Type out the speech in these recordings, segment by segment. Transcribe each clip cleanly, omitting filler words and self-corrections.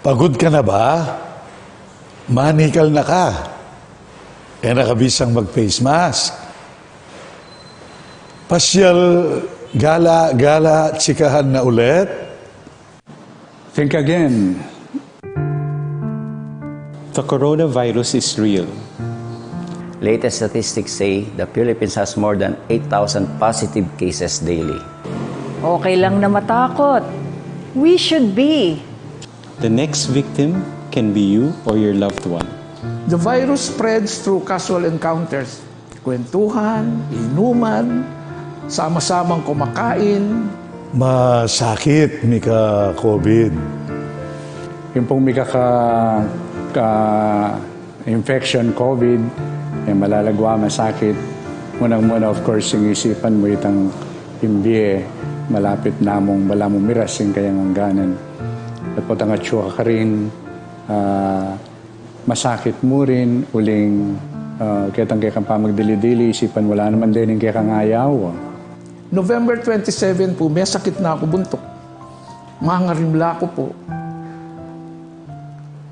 Pagod ka na ba? Manikal na ka. Nakabisang mag-face mask. Pasyal, gala, tsikahan na ulit. Think again. The coronavirus is real. Latest statistics say the Philippines has more than 8,000 positive cases daily. Okay lang na matakot. We should be. The next victim can be you or your loved one. The virus spreads through casual encounters. Kwentuhan, inuman, sama-samang kumakain. Masakit, Mika, COVID. Yung pong may infection, COVID, malalagwa, masakit. Munang-muna, of course, yung isipan mo itang imbiye, malapit namong malamong miras yung kayang hangganan. At po tanga tsura ka rin, masakit mo rin, uling kitang kaya kang pa magdili-dili, isipan wala naman din yung kaya kang ayaw. November 27 po, may sakit na ako buntok. Mangarimla ko po.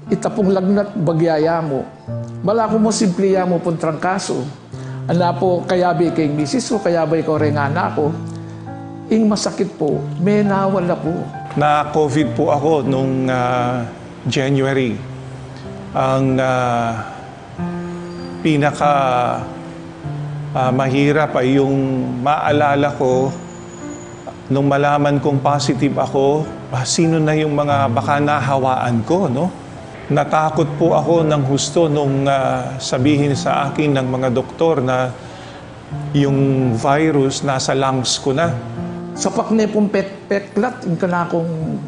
Itapong lagnat bagyaya mo. Bala ko mo simpliya mo pong trangkaso. Ana po, kaya ba kay misis ko, kaya ba ikaw rin anak ko. Ing masakit po, may nawala po. Na-COVID po ako nung January. Ang pinaka mahirap ay yung maalala ko nung malaman kong positive ako, sino na yung mga baka nahawaan ko, no? Natakot po ako ng husto nung sabihin sa akin ng mga doktor na yung virus nasa lungs ko na. Sapak na pong peklat, yung kanakong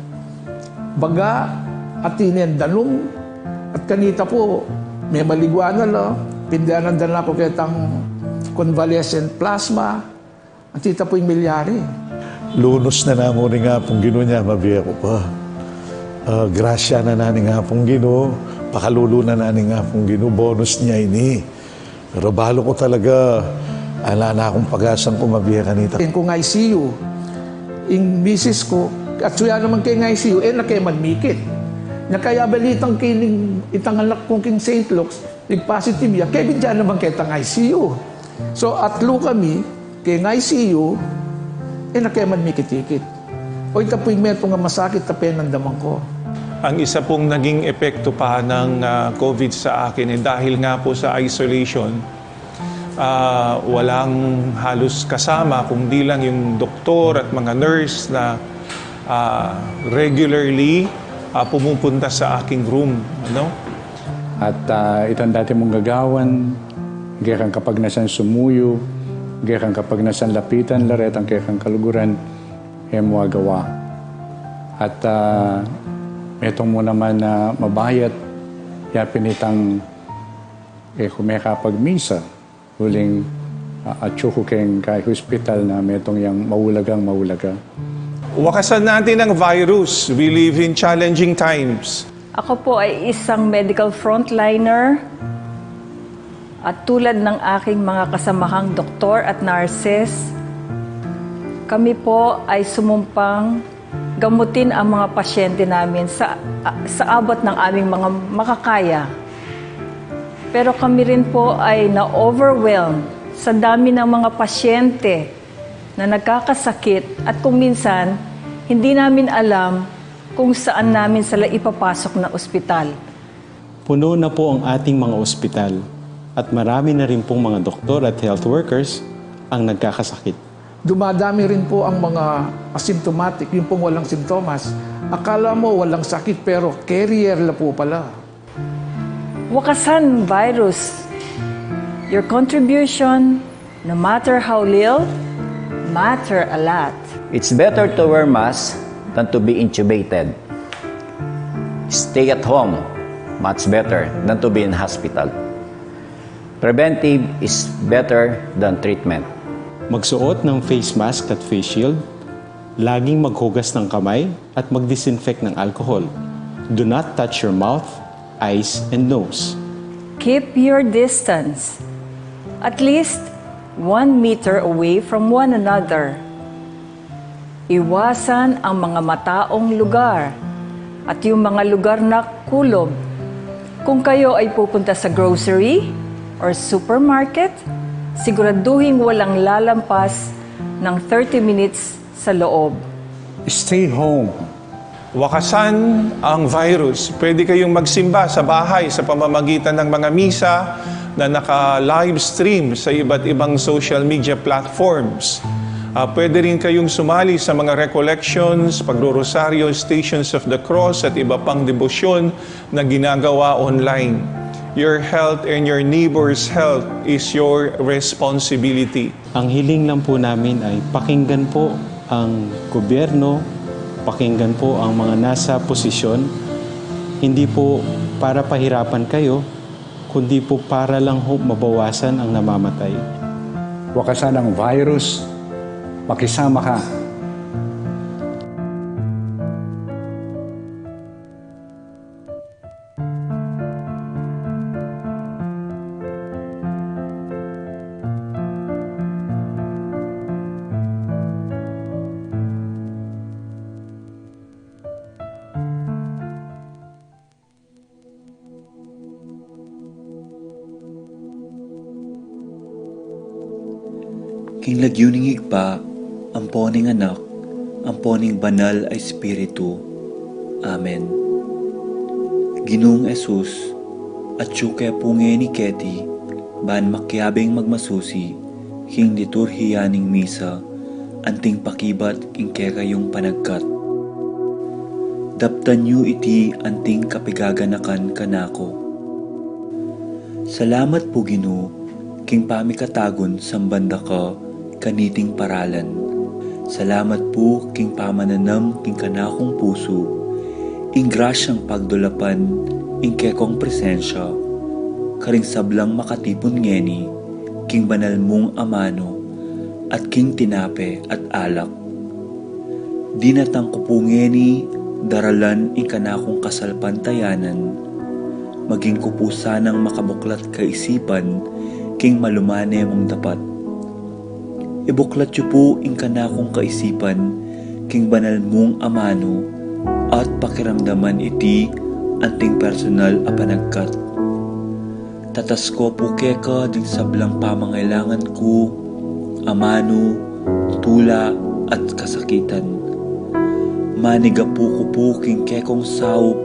baga, at danong, at kanita po, may maligwana la, pindanan dan ako kitang convalescent plasma, at tita po yung milyari. Lunos na namo ni nga pong gino niya, mabiya ko pa. Grasya na nani nga pong gino, pakalulo na nani nga pong gino, bonus niya ini. Pero balo ko talaga, ala na akong pag-asang kumabiya kanita. Kung ICU, yung misis ko, at suya naman kay ICU, nakayamad-mikit. Na kaya balitang kining itang anak kong king St. Luke's, nag-positive ya, kaya bidyan naman kitang ICU. So, atlo kami, kay ICU, nakayamad-mikit-ikit. O ita po yung meto nga masakit, tapin ang damang ko. Ang isa pong naging epekto pa ng COVID sa akin dahil nga po sa isolation, walang halos kasama kundi lang yung doktor at mga nurse na regularly pumupunta sa aking room. Ano? At itong dati mong gagawan, kaya kang kapag nasan sumuyo, kaya kang kapag nasan lapitan, laret, ang kaya kang kaluguran, magawa. At itong mo naman na mabayat, yapin itang kumekapag misa, huling atsuko keng kay hospital na metong yang maulagang maulaga. Wakasan natin ang virus. We live in challenging times. Ako po ay isang medical frontliner at tulad ng aking mga kasamahang doktor at nurses, kami po ay sumumpang gamutin ang mga pasyente namin sa abot ng aming mga makakaya. Pero kami rin po ay na-overwhelm sa dami ng mga pasyente na nagkakasakit at kung minsan, hindi namin alam kung saan namin sila ipapasok na ospital. Puno na po ang ating mga ospital at marami na rin pong mga doktor at health workers ang nagkakasakit. Dumadami rin po ang mga asymptomatic, yung pong walang simptomas. Akala mo walang sakit pero carrier la po pala. Wakasan virus. Your contribution, no matter how little, matter a lot. It's better to wear mask than to be intubated. Stay at home, much better than to be in hospital. Preventive is better than treatment. Magsuot ng face mask at face shield, laging maghugas ng kamay at mag-disinfect ng alcohol. Do not touch your mouth, eyes, and nose. Keep your distance, at least 1 meter away from one another. Iwasan ang mga mataong lugar at yung mga lugar na kulob. Kung kayo ay pupunta sa grocery or supermarket, siguraduhin walang lalampas ng 30 minutes sa loob. Stay home. Wakasan ang virus. Pwede kayong magsimba sa bahay sa pamamagitan ng mga misa na naka-live stream sa iba't ibang social media platforms. Pwede rin kayong sumali sa mga recollections, pagrorosaryo, Stations of the Cross at iba pang debosyon na ginagawa online. Your health and your neighbor's health is your responsibility. Ang hiling lang po namin ay pakinggan po ang gobyerno, pakinggan po ang mga nasa posisyon, hindi po para pahirapan kayo, kundi po para lang ho mabawasan ang namamatay. Wakasan ang virus. Makisama ka. King lagyuning igpa, amponing anak, amponing banal ay Espiritu. Amen. Ginoong Esus, at syuke punge ni Keti, ban makyabing magmasusi, king liturhiyaning misa, anting pakibat king kekayong panagkat. Daptan yu iti anting kapigaganakan kanako. Salamat po Ginoo, king pamikatagon sambanda ka, kaniting paralan. Salamat po king pamananam king kanakong puso, ing grasyang pagdulapan, ing kekong presensya, karing sablang makatipon ngeni, king banal mong amano, at king tinape at alak. Dinatang ko po ngeni, daralan ing kanakong kasalpantayanan, maging ko po sanang makabuklat kaisipan, king malumane mong dapat. Ibuklat yu po ing kanakong kaisipan, king banal mong amano, at pakiramdaman iti anting personal a panagkat. Tatas ko po keka din sablang pamangailangan ko, amano, tula at kasakitan. Maniga po ko po king kekong saup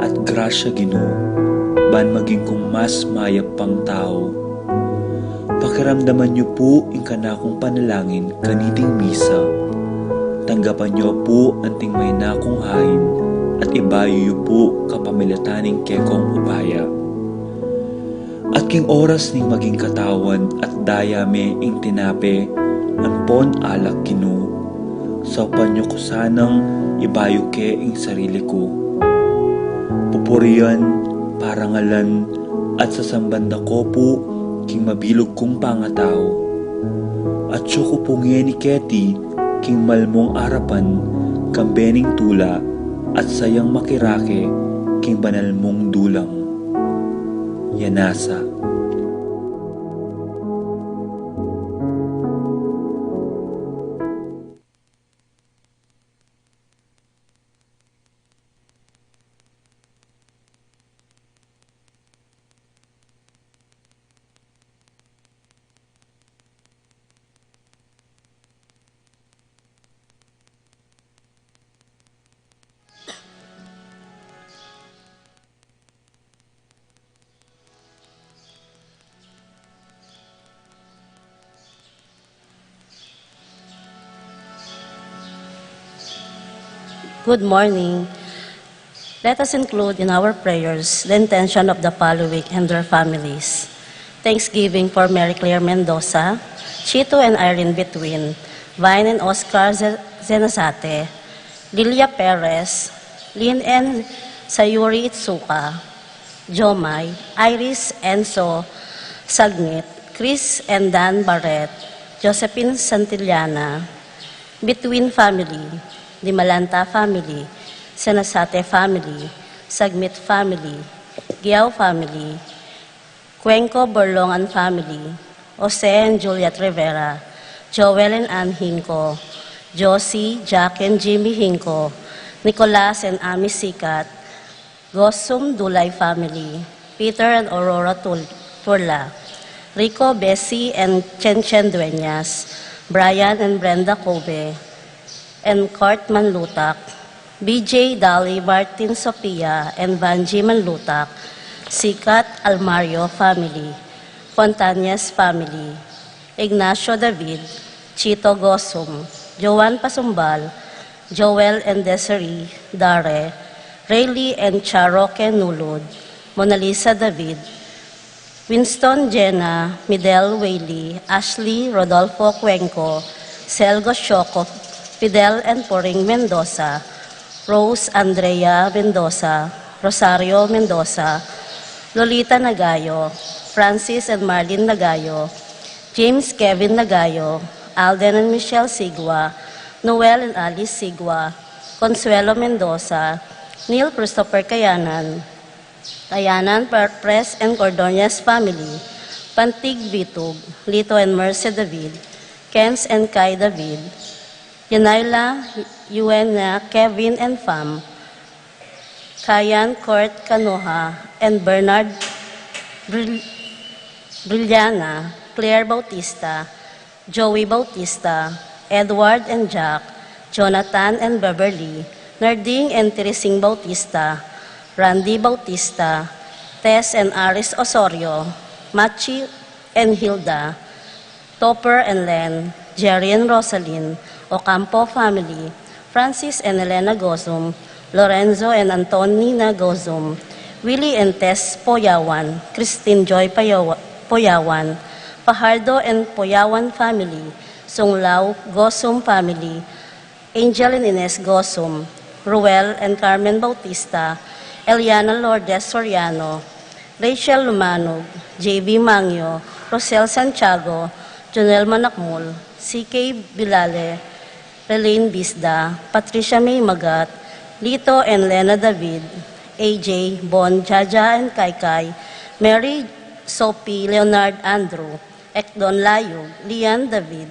at grasya Ginoo, ban maging kong mas mayap pang tao. Pakiramdaman niyo po ing kanakong panalangin kaniting misa. Tanggapan niyo po anting may nakong hain at ibayo niyo po kapamilataning kekong ubaya. At king oras ning maging katawan at dayame ing tinape, ampon alak Ginoo. Saupan niyo ko sanang ibayo ke ing sarili ko. Pupurian, parangalan, at sasambanda ko po king mabilog kong pangatao. At siyo ko pungi ni Keti, king malmong arapan, kambening tula, at sayang makirake, king banal mong dulang. Yanasa. Good morning. Let us include in our prayers the intention of the following and their families. Thanksgiving for Mary Claire Mendoza, Chito and Irene Between, Vine and Oscar Zenazate, Lilia Perez, Lynn and Sayuri Itsuka, Jomay, Iris Enzo Sagnit, Chris and Dan Barret, Josephine Santillana, Between family, Dimalanta family, Senasate family, Sagmit family, Giao family, Cuenco Borlongan family, Jose and Juliet Rivera, Joel and Ann Hinco, Josie, Jack and Jimmy Hinco, Nicolas and Ami Sikat, Gosum Dulay family, Peter and Aurora Turla, Rico, Bessie, and Chen Dueñas, Brian and Brenda Kobe, and Kurt Manlutak, BJ, Dali, Martin Sophia, and Vanji Manlutak, Sikat Almario family, Fontañez family, Ignacio David, Chito Gosum, Joan Pasumbal, Joel and Desiree Dare, Rayleigh and Charoque Nulud, Mona Lisa David, Winston Jenna, Midel Whaley, Ashley Rodolfo Cuenco, Selgo Shoko, Fidel and Poring Mendoza, Rose Andrea Mendoza, Rosario Mendoza, Lolita Nagayo, Francis and Marlene Nagayo, James Kevin Nagayo, Alden and Michelle Sigua, Noel and Alice Sigua, Consuelo Mendoza, Neil Christopher Kayanan, Press and Cordonias family, Pantig Bitug, Lito and Merce David, Kens and Kai David, Yanayla, Yuena, Kevin and Fam, Kayan, Kurt Kanoha, and Bernard Brillana, Claire Bautista, Joey Bautista, Edward and Jack, Jonathan and Beverly, Narding and Teresing Bautista, Randy Bautista, Tess and Aris Osorio, Machi and Hilda, Topper and Len, Jerry and Rosalyn, Ocampo family, Francis and Elena Gozum, Lorenzo and Antonina Gozum, Willie and Tess Poyawan, Christine Joy Poyawan, Fajardo and Poyawan family, Sunglao Gozum family, Angel and Ines Gozum, Ruel and Carmen Bautista, Eliana Lourdes Soriano, Rachel Lumanog, J.B. Mangyo, Rosel Santiago, Jonel Manakmul, C.K. Bilale, Relaine Bisda, Patricia May Magat, Lito and Lena David, A.J., Bon, Jaja and Kaikai, Mary, Sophie, Leonard Andrew, Ekdon Layug, Lian David,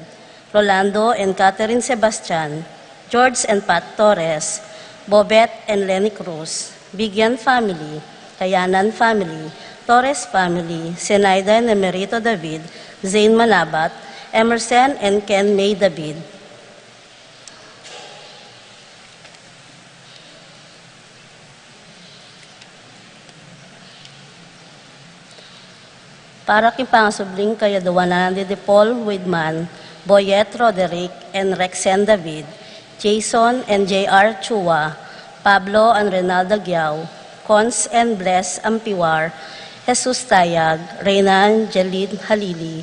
Rolando and Catherine Sebastian, George and Pat Torres, Bobet and Lenny Cruz, Bigyan family, Kayanan family, Torres family, Senaida and Emerito David, Zane Manabat, Emerson and Ken May David. Para kay pangasubling kayaduanan de Paul Widman, Boyet Roderick and Rexen David, Jason and J.R. Chua, Pablo and Renaldo Giao, Cons and Bless Ampiwar, Jesus Tayag, Reyna and Jalid Halili,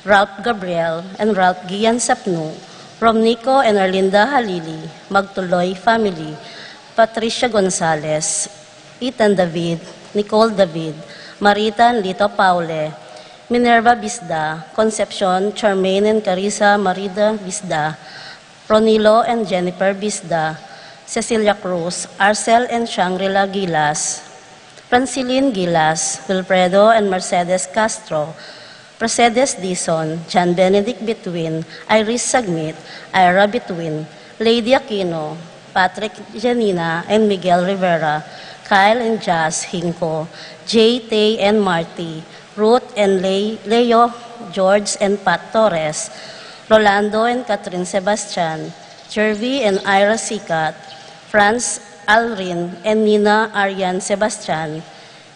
Ralph Gabriel and Ralph Gian Sapnu, Romnico and Arlinda Halili, Magtuloy family, Patricia Gonzalez, Ethan David, Nicole David, Marita and Lito Paule, Minerva Bisda, Concepcion, Charmaine and Carissa Marida Bisda, Ronilo and Jennifer Bisda, Cecilia Cruz, Arcel and Shangri-La Gilas, Francilene Gilas, Wilfredo and Mercedes Castro, Mercedes Dizon, John Benedict Betwin, Iris Sagmit, Ira Betwin, Lady Aquino, Patrick Janina and Miguel Rivera, Kyle and Jazz Hinko, Jay, Tay and Marty, Ruth and Leo, George and Pat Torres, Rolando and Catherine Sebastian, Jervy and Ira Sikat, Franz Alrin and Nina Arian Sebastian,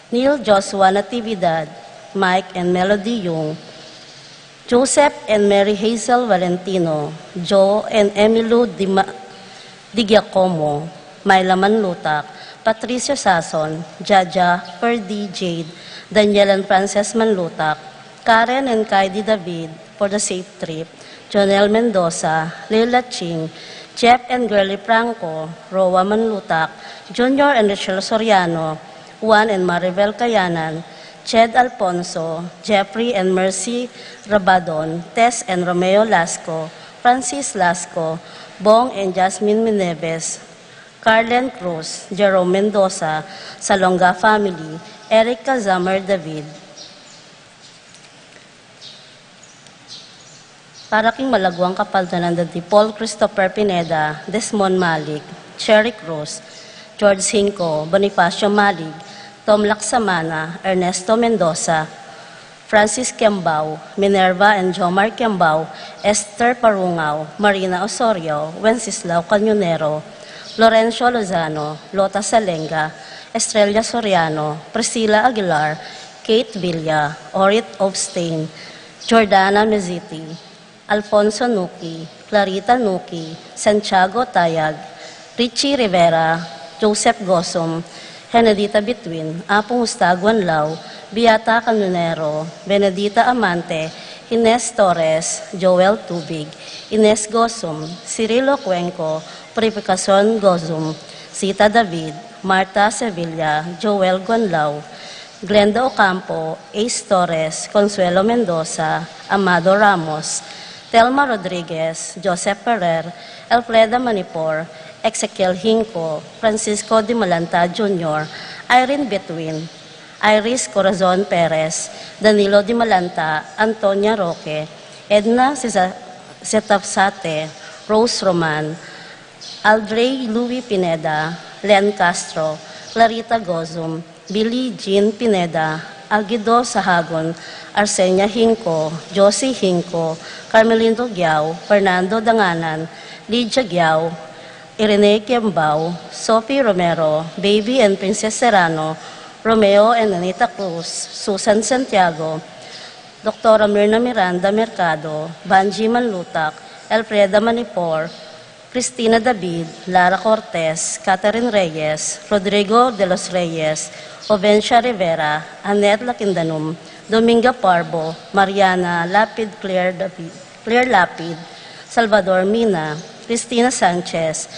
Neil Joshua Natividad, Mike and Melody Yung, Joseph and Mary Hazel Valentino, Joe and Emilu Di Giacomo, Myla Manlutak, Patricio Sason, Jaja, Ferdy Jade, Daniel and Frances Manlutak, Karen and Kaidi David for the safe trip, Jonel Mendoza, Leila Ching, Jeff and Girlie Franco, Roa Manlutak, Junior and Rachel Soriano, Juan and Maribel Kayanan, Ched Alfonso, Jeffrey and Mercy Rabadon, Tess and Romeo Lasco, Francis Lasco, Bong and Jasmine Mineves, Carlen Cruz, Jerome Mendoza, Salonga family, Erica Zammer David. Para king malagwang kapaltanan di Paul Christopher Pineda, Desmond Malik, Cherry Cruz, George Hinco, Bonifacio Malig, Tom Laksamana, Ernesto Mendoza, Francis Kiambao, Minerva and Jomar Kiambao, Esther Parungaw, Marina Osorio, Wenceslao Cañonero, Lorenzo Lozano, Lota Salenga, Estrella Soriano, Priscilla Aguilar, Kate Villa, Orit Obstain, Jordana Meziti, Alfonso Nuki, Clarita Nuki, Santiago Tayag, Richie Rivera, Joseph Gosom, Henedita Bitwin, Apong Ustaguan Lau, Beata Canonero, Benedita Amante, Ines Torres, Joel Tubig, Ines Gosom, Cirilo Cuenco, Purificacion Gozum, Sita David, Marta Sevilla, Joel Guanlao, Glenda Ocampo, Ace Torres, Consuelo Mendoza, Amado Ramos, Telma Rodriguez, Joseph Ferrer, Elfreda Manipor, Ezequiel Hinco, Francisco Di Malanta Jr., Irene Betwin, Iris Corazon Perez, Danilo Di Malanta, Antonia Roque, Edna Setapsate, Rose Roman, Aldrey Louis Pineda, Len Castro, Clarita Gozum, Billie Jean Pineda, Algido Sahagon, Arsenia Hinco, Josie Hinco, Carmelito Giao, Fernando Danganan, Lydia Giao, Irene Kiambao, Sophie Romero, Baby and Princess Serrano, Romeo and Anita Cruz, Susan Santiago, Dr. Mirna Miranda Mercado, Banji Manlutak, Elfreda Manipor, Cristina David, Lara Cortez, Catherine Reyes, Rodrigo de los Reyes, Ovencia Rivera, Annette Lakindanum, Dominga Parbo, Mariana Lapid Claire Lapid, Salvador Mina, Cristina Sanchez,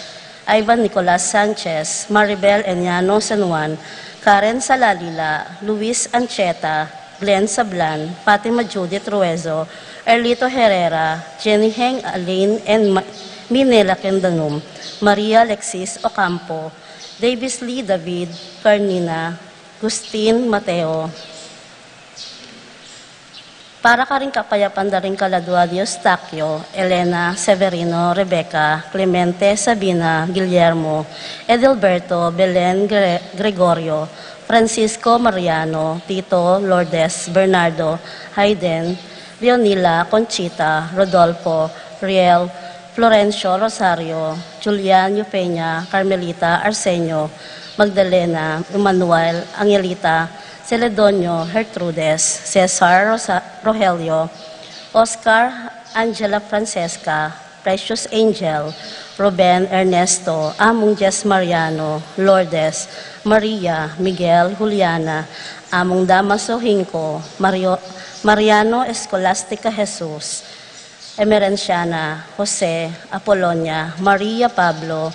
Ivan Nicolas Sanchez, Maribel Enyano San Juan, Karen Salalila, Luis Ancheta, Glenn Sablan, Fatima Judith Ruezo, Erlito Herrera, Jenny Heng Alain and Minela Kendanum, Maria Alexis Ocampo, Davis Lee David, Carnina, Gustin Mateo. Para ka rin kapayapan da rin kaladwa ni Eustaquio, Elena, Severino, Rebecca, Clemente, Sabina, Guillermo, Edelberto, Belen, Gregorio, Francisco Mariano, Tito, Lourdes, Bernardo, Hayden, Leonila, Conchita, Rodolfo, Riel, Florencio, Rosario, Julian, Eufenia, Carmelita, Arsenio, Magdalena, Emmanuel, Angelita, Celedonio, Gertrudes, Cesar Rogelio, Oscar, Angela Francesca, Precious Angel, Ruben Ernesto, Among Jess Mariano, Lourdes, Maria, Miguel, Juliana, Among Damaso Hinco, Mariano Escolastica Jesus, Emerenciana, Jose, Apolonia, Maria Pablo,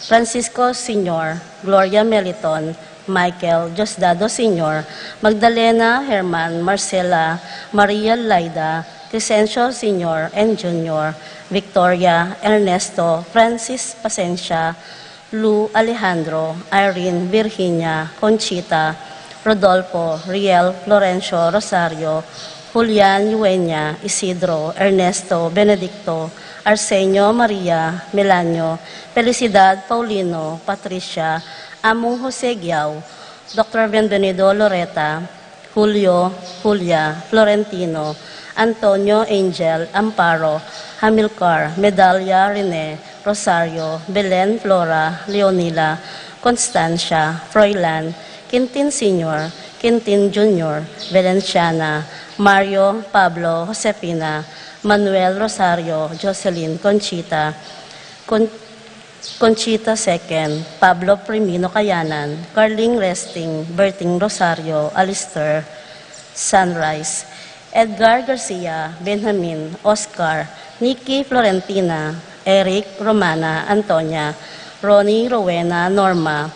Francisco Sr., Gloria Meliton, Michael Diosdado Sr., Magdalena Herman, Marcela, Maria Laida, Crescencio Sr. and Jr., Victoria, Ernesto, Francis Pasencia, Lu Alejandro, Irene, Virginia, Conchita, Rodolfo, Riel, Florencio, Rosario, Julian, Eugenia, Isidro, Ernesto, Benedicto, Arsenio, Maria, Melanio, Felicidad, Paulino, Patricia, Among Jose Giao, Dr. Bienvenido Loreta, Julio, Julia, Florentino, Antonio, Angel, Amparo, Hamilcar, Medalia, Rene, Rosario, Belen, Flora, Leonila, Constancia, Froilan, Quintin Sr., Quintin Jr., Valenciana, Mario, Pablo, Josefina, Manuel Rosario, Jocelyn, Conchita, Conchita II, Pablo Primino Kayanan, Carling Resting, Berting Rosario, Alistair, Sunrise, Edgar Garcia, Benjamin, Oscar, Nikki Florentina, Eric, Romana, Antonia, Ronnie, Rowena, Norma,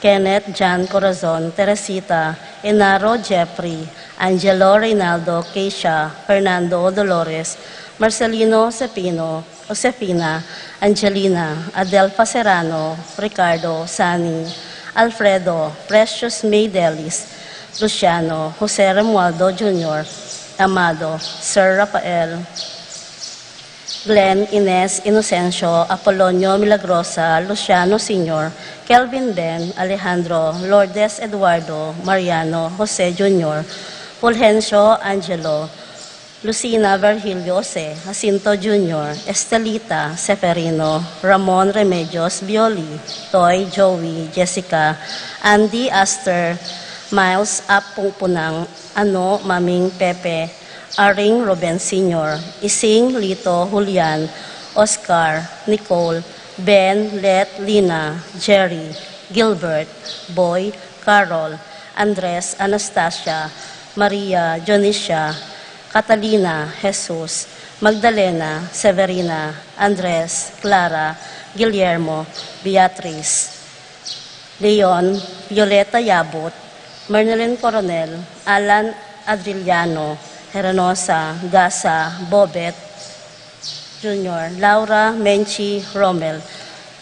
Kenneth, Jan Corazon, Teresita, Enaro, Jeffrey, Angelo, Reynaldo, Keisha, Fernando, Dolores, Marcelino, Cepino, Josefina, Angelina, Adelfa Serrano, Ricardo, Sani, Alfredo, Precious May Delis, Luciano, Jose Romualdo Jr., Amado, Sir Rafael, Glenn Ines Inocencio, Apolonio Milagrosa, Luciano Sr., Kelvin Ben, Alejandro, Lourdes Eduardo, Mariano, Jose Jr., Fulgencio Angelo, Lucina Virgilio Jose, Jacinto Jr., Estelita Seferino, Ramon Remedios Bioli, Toy, Joey, Jessica, Andy Aster, Miles Apungpunang, Ano, Maming Pepe, Aring Ruben Sr., Ising Lito Julian, Oscar, Nicole, Ben, Let, Lina, Jerry, Gilbert, Boy, Carol, Andres, Anastasia, Maria, Jonicia, Catalina, Jesus, Magdalena, Severina, Andres, Clara, Guillermo, Beatriz, Leon, Violeta Yabut, Mernelin Coronel, Alan Adriliano, Heranosa, Gasa, Bobet, Jr., Laura, Menchi, Rommel,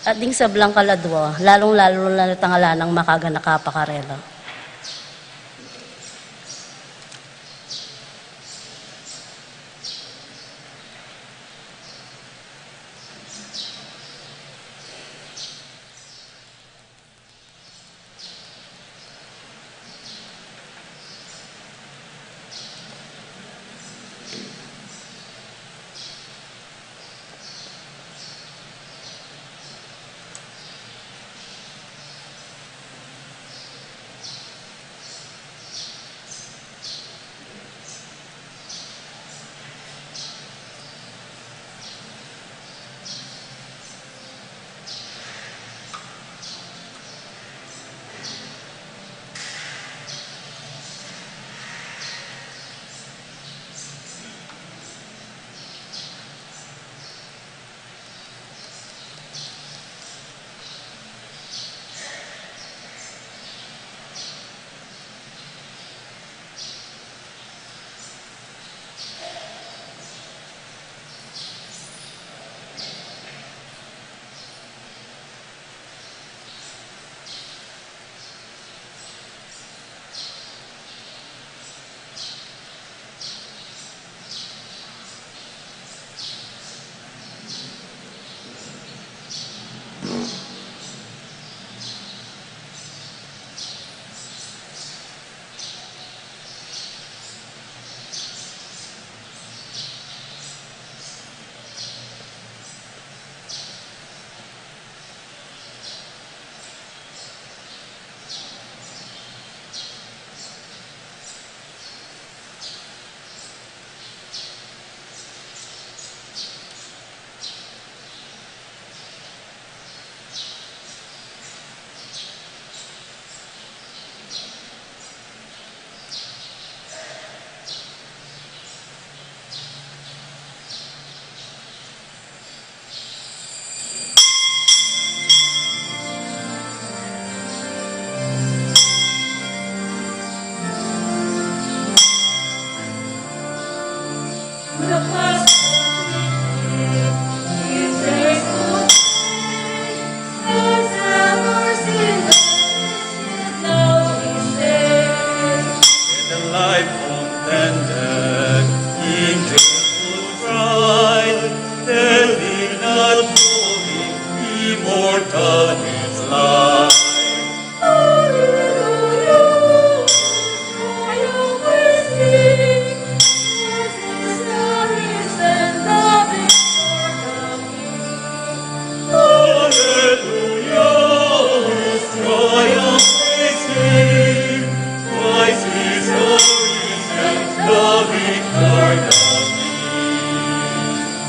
at ding sa Blanca Ladwa, lalong-lalo na natangala ng Makaga Nakapakarela.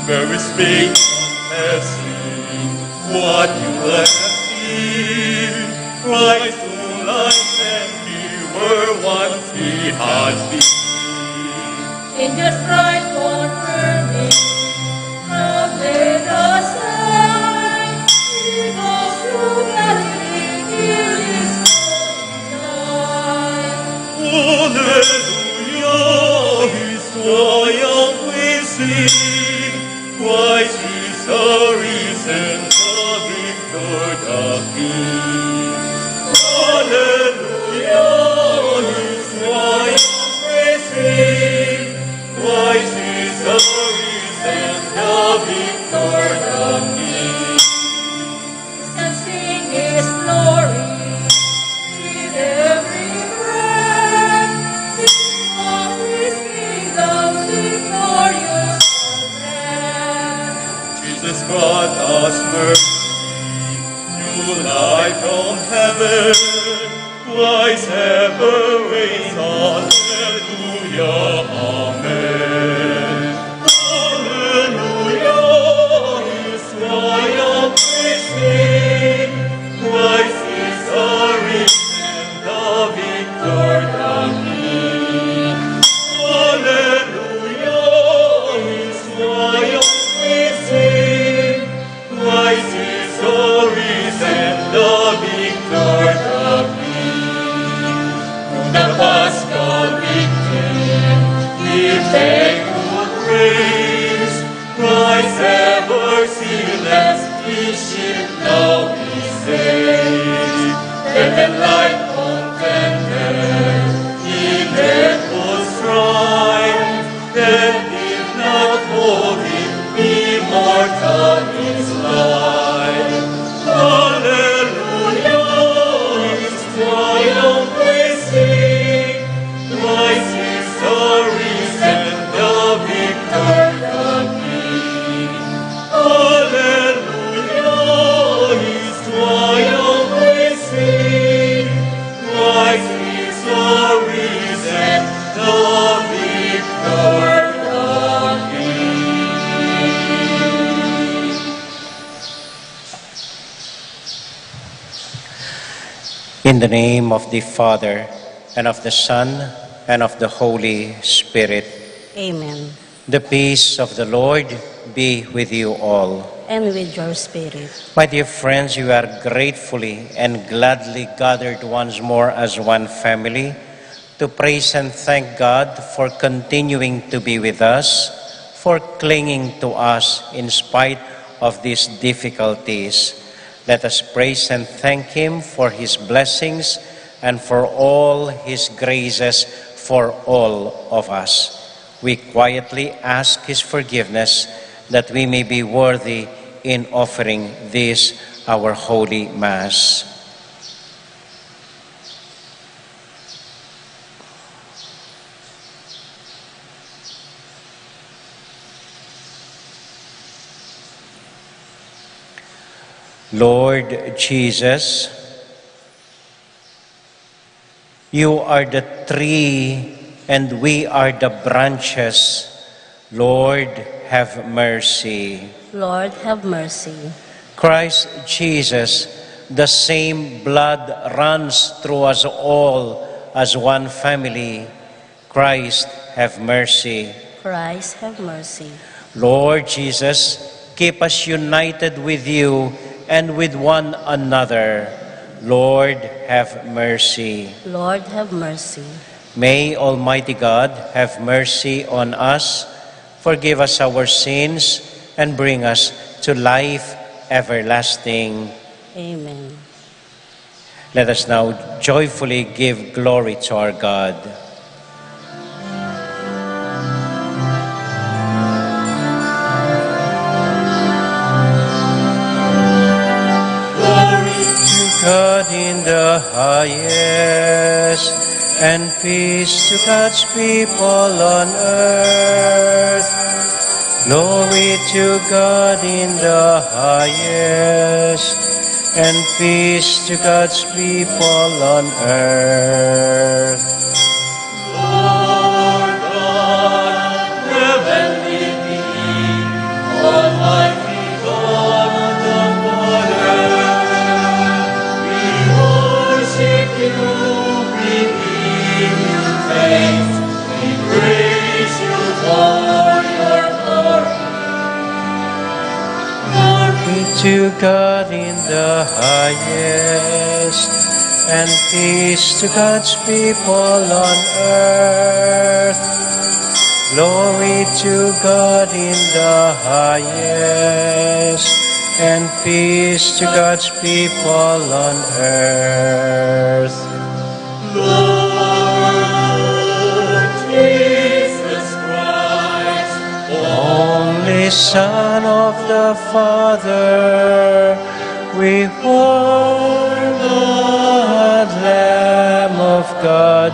Very speak mercy, what you have seen. Christ who lies and we were once he had been. Angels bright confirming, from the side, he goes to Galilee, he is going Hallelujah, his triumph we see. Christ is our risen, the victor, the King. Hallelujah, his triumph we see. Christ is our risen, the victor. forever reigns. Hallelujah, amen. Hallelujah, his triumph we sing. Christ is our risen, the victor, the King. Hallelujah, his triumph we sing. Christ is our risen, the victor, the King. Through the Paschal victory, give thankful praise. Christ ever sealess, his ship now he saves. Death and life contended, he death was tried. Death did not hold him, immortal is life. Hallelujah, his triumph we sing. Christ is our risen, the victor, the King. Hallelujah, his triumph we sing. Christ is our risen, the victor, the King. In the name of the Father, and of the Son, and of the Holy Spirit, Amen. the peace of the Lord be with you all. And with your spirit. My dear friends, you are gratefully and gladly gathered once more as one family to praise and thank God for continuing to be with us, for clinging to us in spite of these difficulties. Let us praise and thank Him for His blessings and for all His graces for all of us. We quietly ask His forgiveness that we may be worthy in offering this, our Holy Mass. Lord Jesus, you are the tree and we are the branches. Lord, have mercy. Lord, have mercy. Christ Jesus, the same blood runs through us all as one family. Christ, have mercy. Christ, have mercy. Lord Jesus, keep us united with you and with one another. Lord, have mercy. Lord, have mercy. May Almighty God have mercy on us, forgive us our sins, and bring us to life everlasting. Amen. Let us now joyfully give glory to our God. God in the highest, and peace to God's people on earth. Glory to God in the highest, and peace to God's people on earth. Lord God, heavenly being, almighty God the Father, we worship you, we give you thanks, we praise you for your glory. Glory to God in the highest, and peace to God's people on earth. Glory to God in the highest, and peace to God's people on earth. Lord Jesus Christ, Only Son of the Father, we mourn the Lamb of God.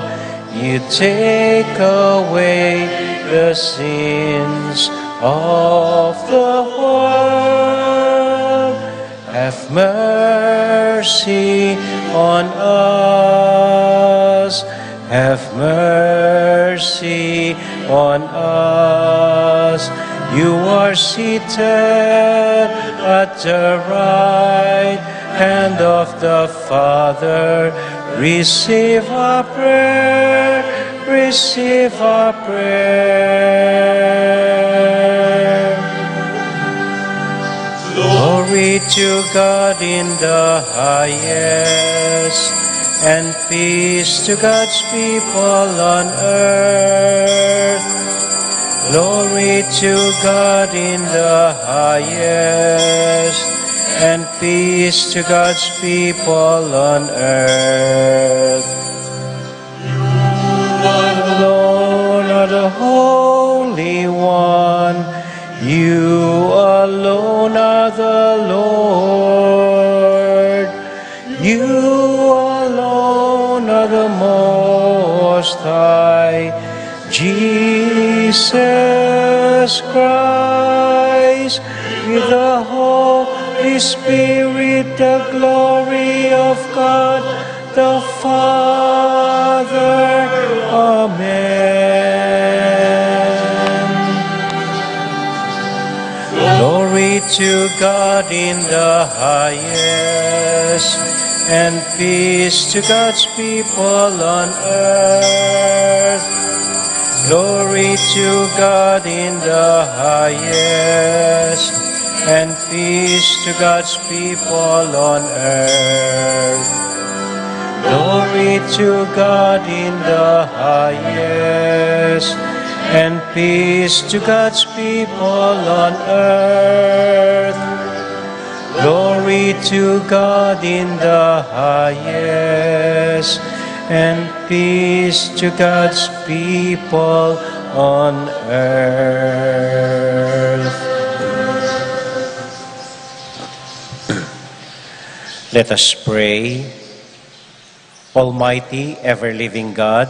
You take away the sins of the world. Have mercy on us have mercy on us. You are seated at the right hand of the Father. Receive our prayer, receive our prayer. Glory to God in the highest, and peace to God's people on earth. Glory to God in the highest, and peace to God's people on earth. You alone are the Holy One. You alone are the Lord. You alone are the Most High. Jesus Christ, with the Holy Spirit, the glory of God the Father. Amen. Glory to God in the highest, and peace to God's people on earth. Glory to God in the highest, and peace to God's people on earth. Glory to God in the highest, and peace to God's people on earth. Glory to God in the highest, and peace to God's people on earth. Let us pray. Almighty, ever-living God,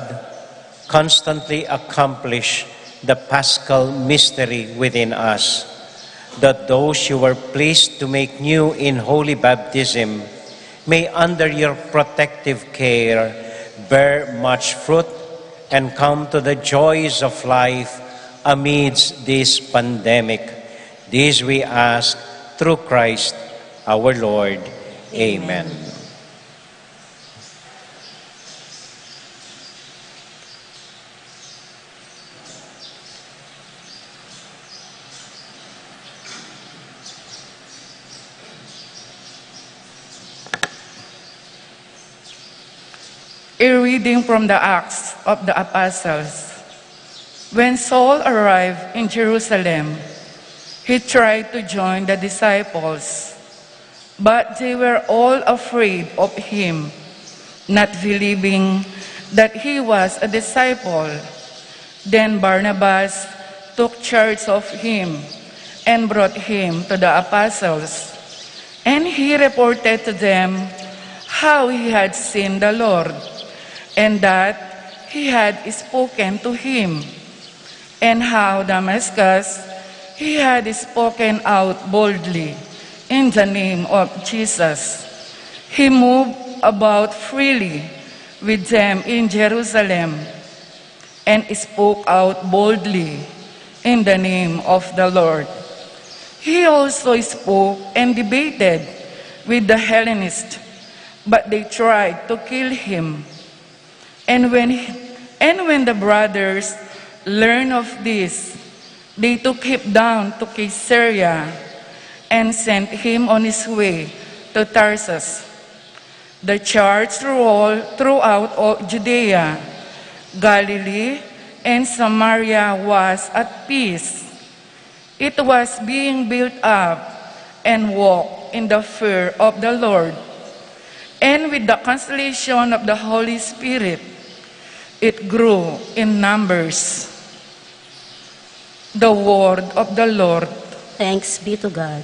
constantly accomplish the Paschal mystery within us, that those you were pleased to make new in holy baptism may, under your protective care, bear much fruit and come to the joys of life amidst this pandemic. This we ask through Christ our Lord. Amen. A reading from the Acts of the Apostles. When Saul arrived in Jerusalem, he tried to join the disciples, but they were all afraid of him, not believing that he was a disciple. Then Barnabas took charge of him and brought him to the apostles, and he reported to them how he had seen the Lord, and that he had spoken to him, and how Damascus he had spoken out boldly in the name of Jesus. He moved about freely with them in Jerusalem and spoke out boldly in the name of the Lord. He also spoke and debated with the Hellenists, but they tried to kill him. And when the brothers learned of this, they took him down to Caesarea and sent him on his way to Tarsus. The church throughout all Judea, Galilee, and Samaria was at peace. It was being built up and walked in the fear of the Lord, and with the consolation of the Holy Spirit, it grew in numbers. The word of the Lord. Thanks be to God.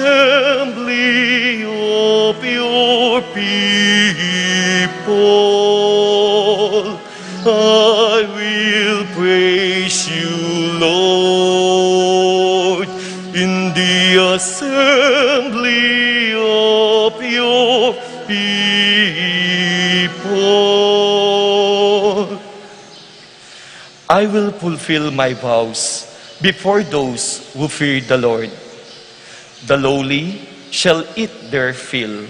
assembly of your people. I will praise you, Lord, in the assembly of your people. I will fulfill my vows before those who fear the Lord. The lowly shall eat their fill.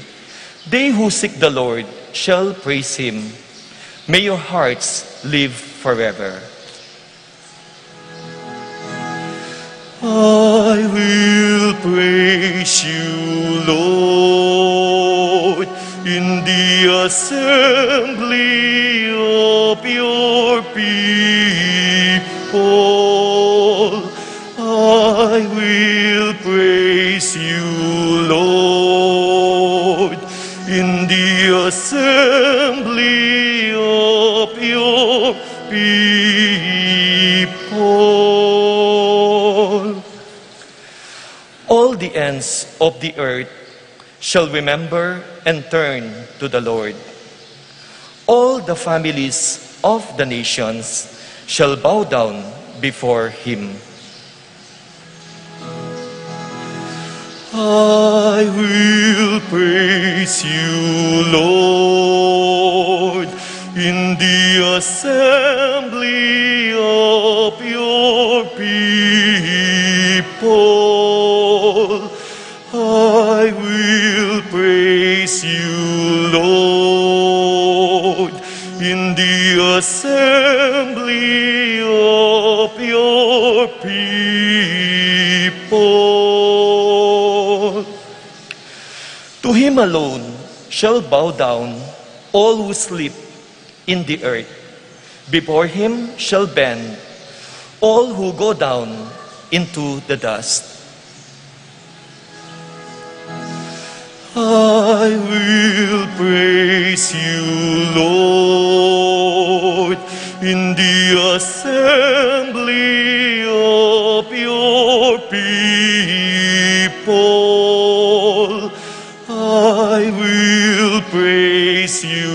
They who seek the Lord shall praise him. May your hearts live forever. I will praise you, Lord, in the assembly of your people. I will praise you, Lord, in the assembly of your people. All the ends of the earth shall remember and turn to the Lord. All the families of the nations shall bow down before him. I will praise you, Lord, in the assembly of your people. I will praise you, Lord, in the assembly of your people. To him alone shall bow down all who sleep in the earth. Before him shall bend all who go down into the dust. I will praise you, Lord, in the assembly of your people. I will praise you,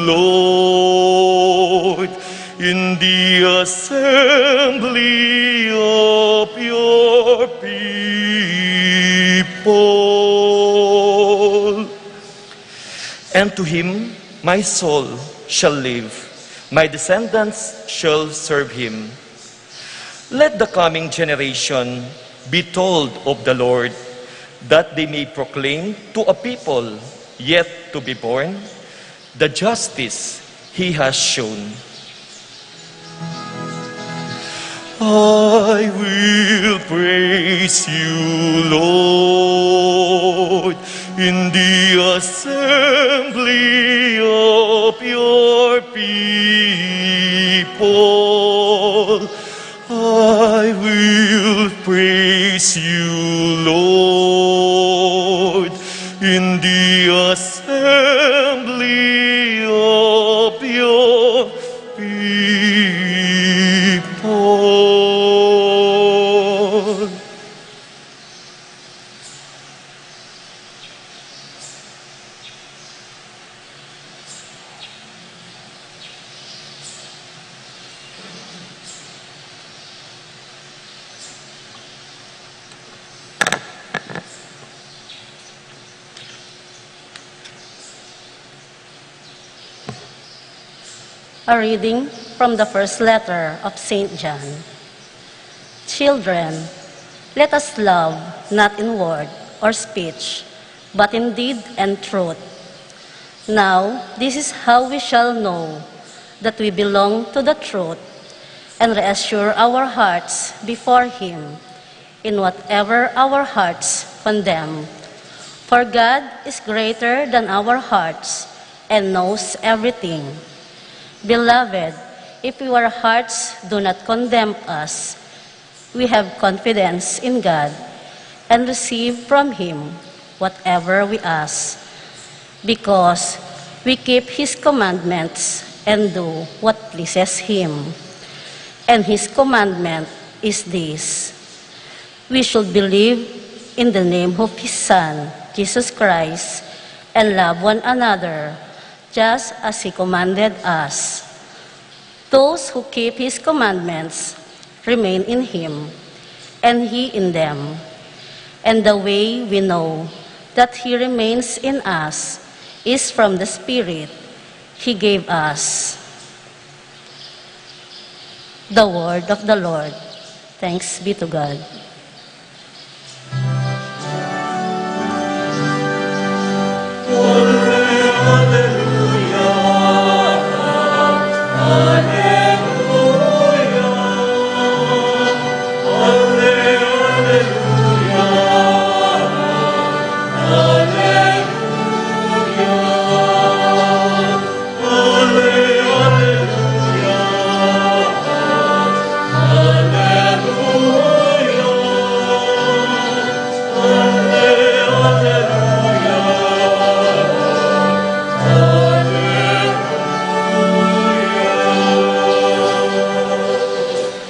Lord, in the assembly of your people. And to him my soul shall live, my descendants shall serve him. Let the coming generation be told of the Lord, that they may proclaim to a people yet to be born the justice he has shown. I will praise you, Lord, in the assembly of your people. I will praise you, Lord, in the assembly of your people. A reading from the first letter of St. John. Children, let us love not in word or speech, but in deed and truth. Now, this is how we shall know that we belong to the truth and reassure our hearts before Him in whatever our hearts condemn. For God is greater than our hearts and knows everything. Beloved, if our hearts do not condemn us, we have confidence in God and receive from Him whatever we ask, because we keep His commandments and do what pleases Him. And His commandment is this: we should believe in the name of His Son, Jesus Christ, and love one another, just as He commanded us. Those who keep His commandments remain in Him, and He in them. And the way we know that He remains in us is from the Spirit He gave us. The word of the Lord. Thanks be to God.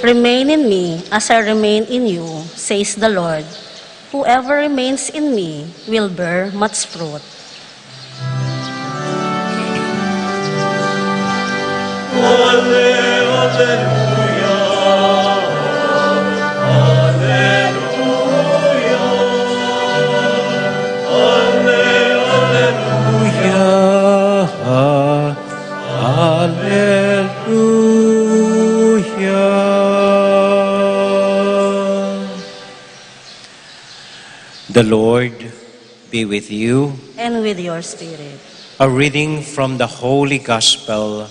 Remain in me as I remain in you, says the Lord. Whoever remains in me will bear much fruit. The Lord be with you. And with your spirit. A reading from the Holy Gospel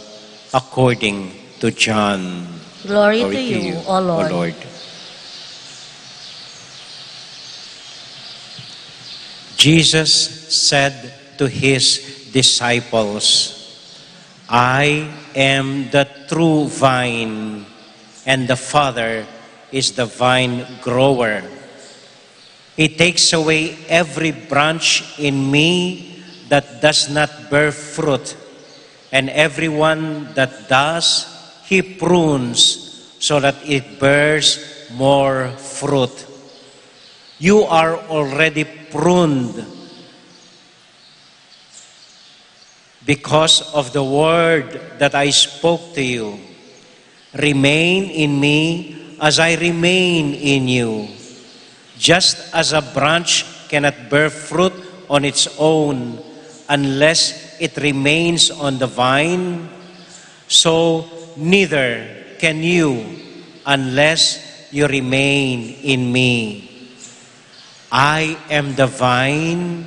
according to John. Glory to you, O Lord. Jesus said to his disciples, I am the true vine, and the Father is the vine grower. He takes away every branch in me that does not bear fruit, and everyone that does, He prunes so that it bears more fruit. You are already pruned because of the word that I spoke to you. Remain in me as I remain in you. Just as a branch cannot bear fruit on its own unless it remains on the vine, so neither can you unless you remain in me. I am the vine,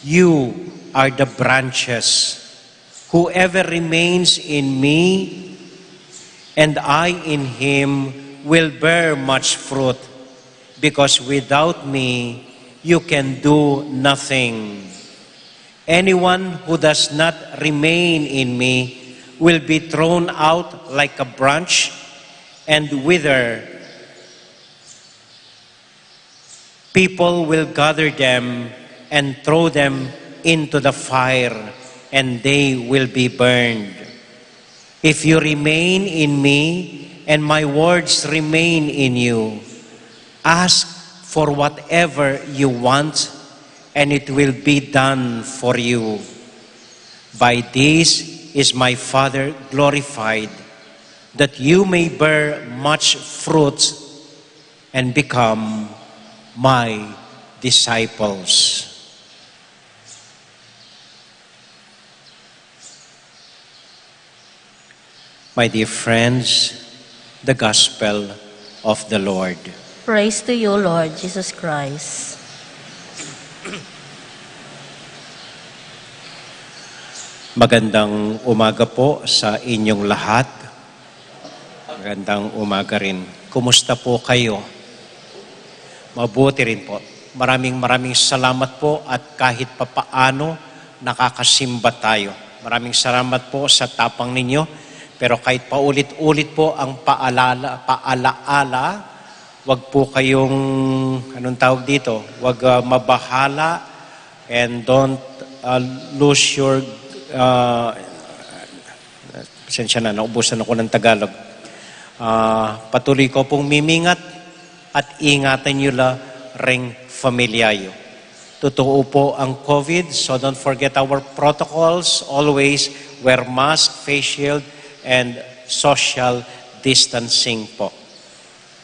you are the branches. Whoever remains in me and I in him will bear much fruit, because without me you can do nothing. Anyone who does not remain in me will be thrown out like a branch and wither. People will gather them and throw them into the fire, and they will be burned. If you remain in me and my words remain in you, ask for whatever you want, and it will be done for you. By this is my Father glorified, that you may bear much fruit and become my disciples. My dear friends, the Gospel of the Lord. Praise to you, Lord Jesus Christ. Magandang umaga po sa inyong lahat. Magandang umaga rin. Kumusta po kayo? Mabuti rin po. Maraming salamat po at kahit papaano nakakasimba tayo. Maraming salamat po sa tapang ninyo. Pero kahit paulit-ulit po ang paalaala, wag po kayong, anong tawag dito? Wag mabahala and don't lose your, pasensya na, naubusan ako ng Tagalog. Patuloy ko pong mimingat at ingatan nyo ring familiayo. Totoo po ang COVID, so don't forget our protocols. Always wear mask, face shield, and social distancing po.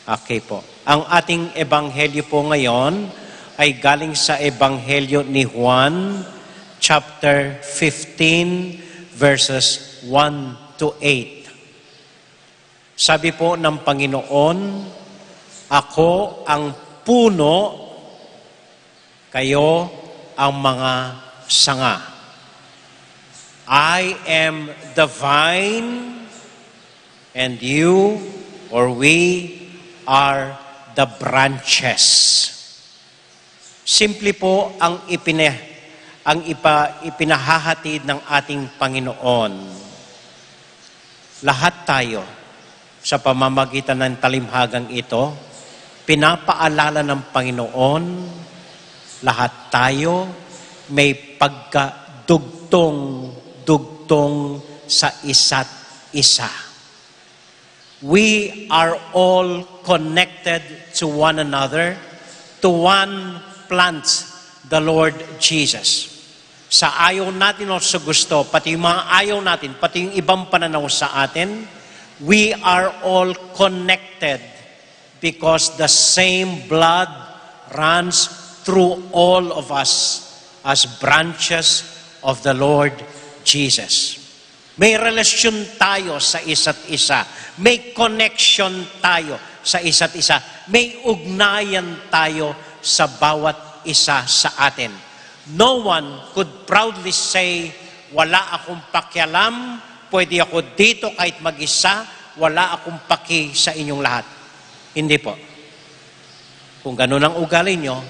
Okay po. Ang ating ebanghelyo po ngayon ay galing sa ebanghelyo ni Juan, chapter 15, verses 1 to 8. Sabi po ng Panginoon, ako ang puno, kayo ang mga sanga. I am the vine, and you, or we, are the branches. Simple po ang ipinahahatid ng ating Panginoon. Lahat tayo, sa pamamagitan ng talimhagang ito, pinapaalala ng Panginoon, lahat tayo may pagkadugtong sa isa't isa. We are all connected to one another, to one plant, the Lord Jesus. Sa ayaw natin o sa gusto, pati yung mga ayaw natin, pati yung ibang pananaw sa atin, we are all connected because the same blood runs through all of us as branches of the Lord Jesus. May relasyon tayo sa isa't isa. May connection tayo sa isa't isa. May ugnayan tayo sa bawat isa sa atin. No one could proudly say, wala akong pakialam, pwede ako dito kahit mag-isa, wala akong paki sa inyong lahat. Hindi po. Kung ganun ang ugali nyo,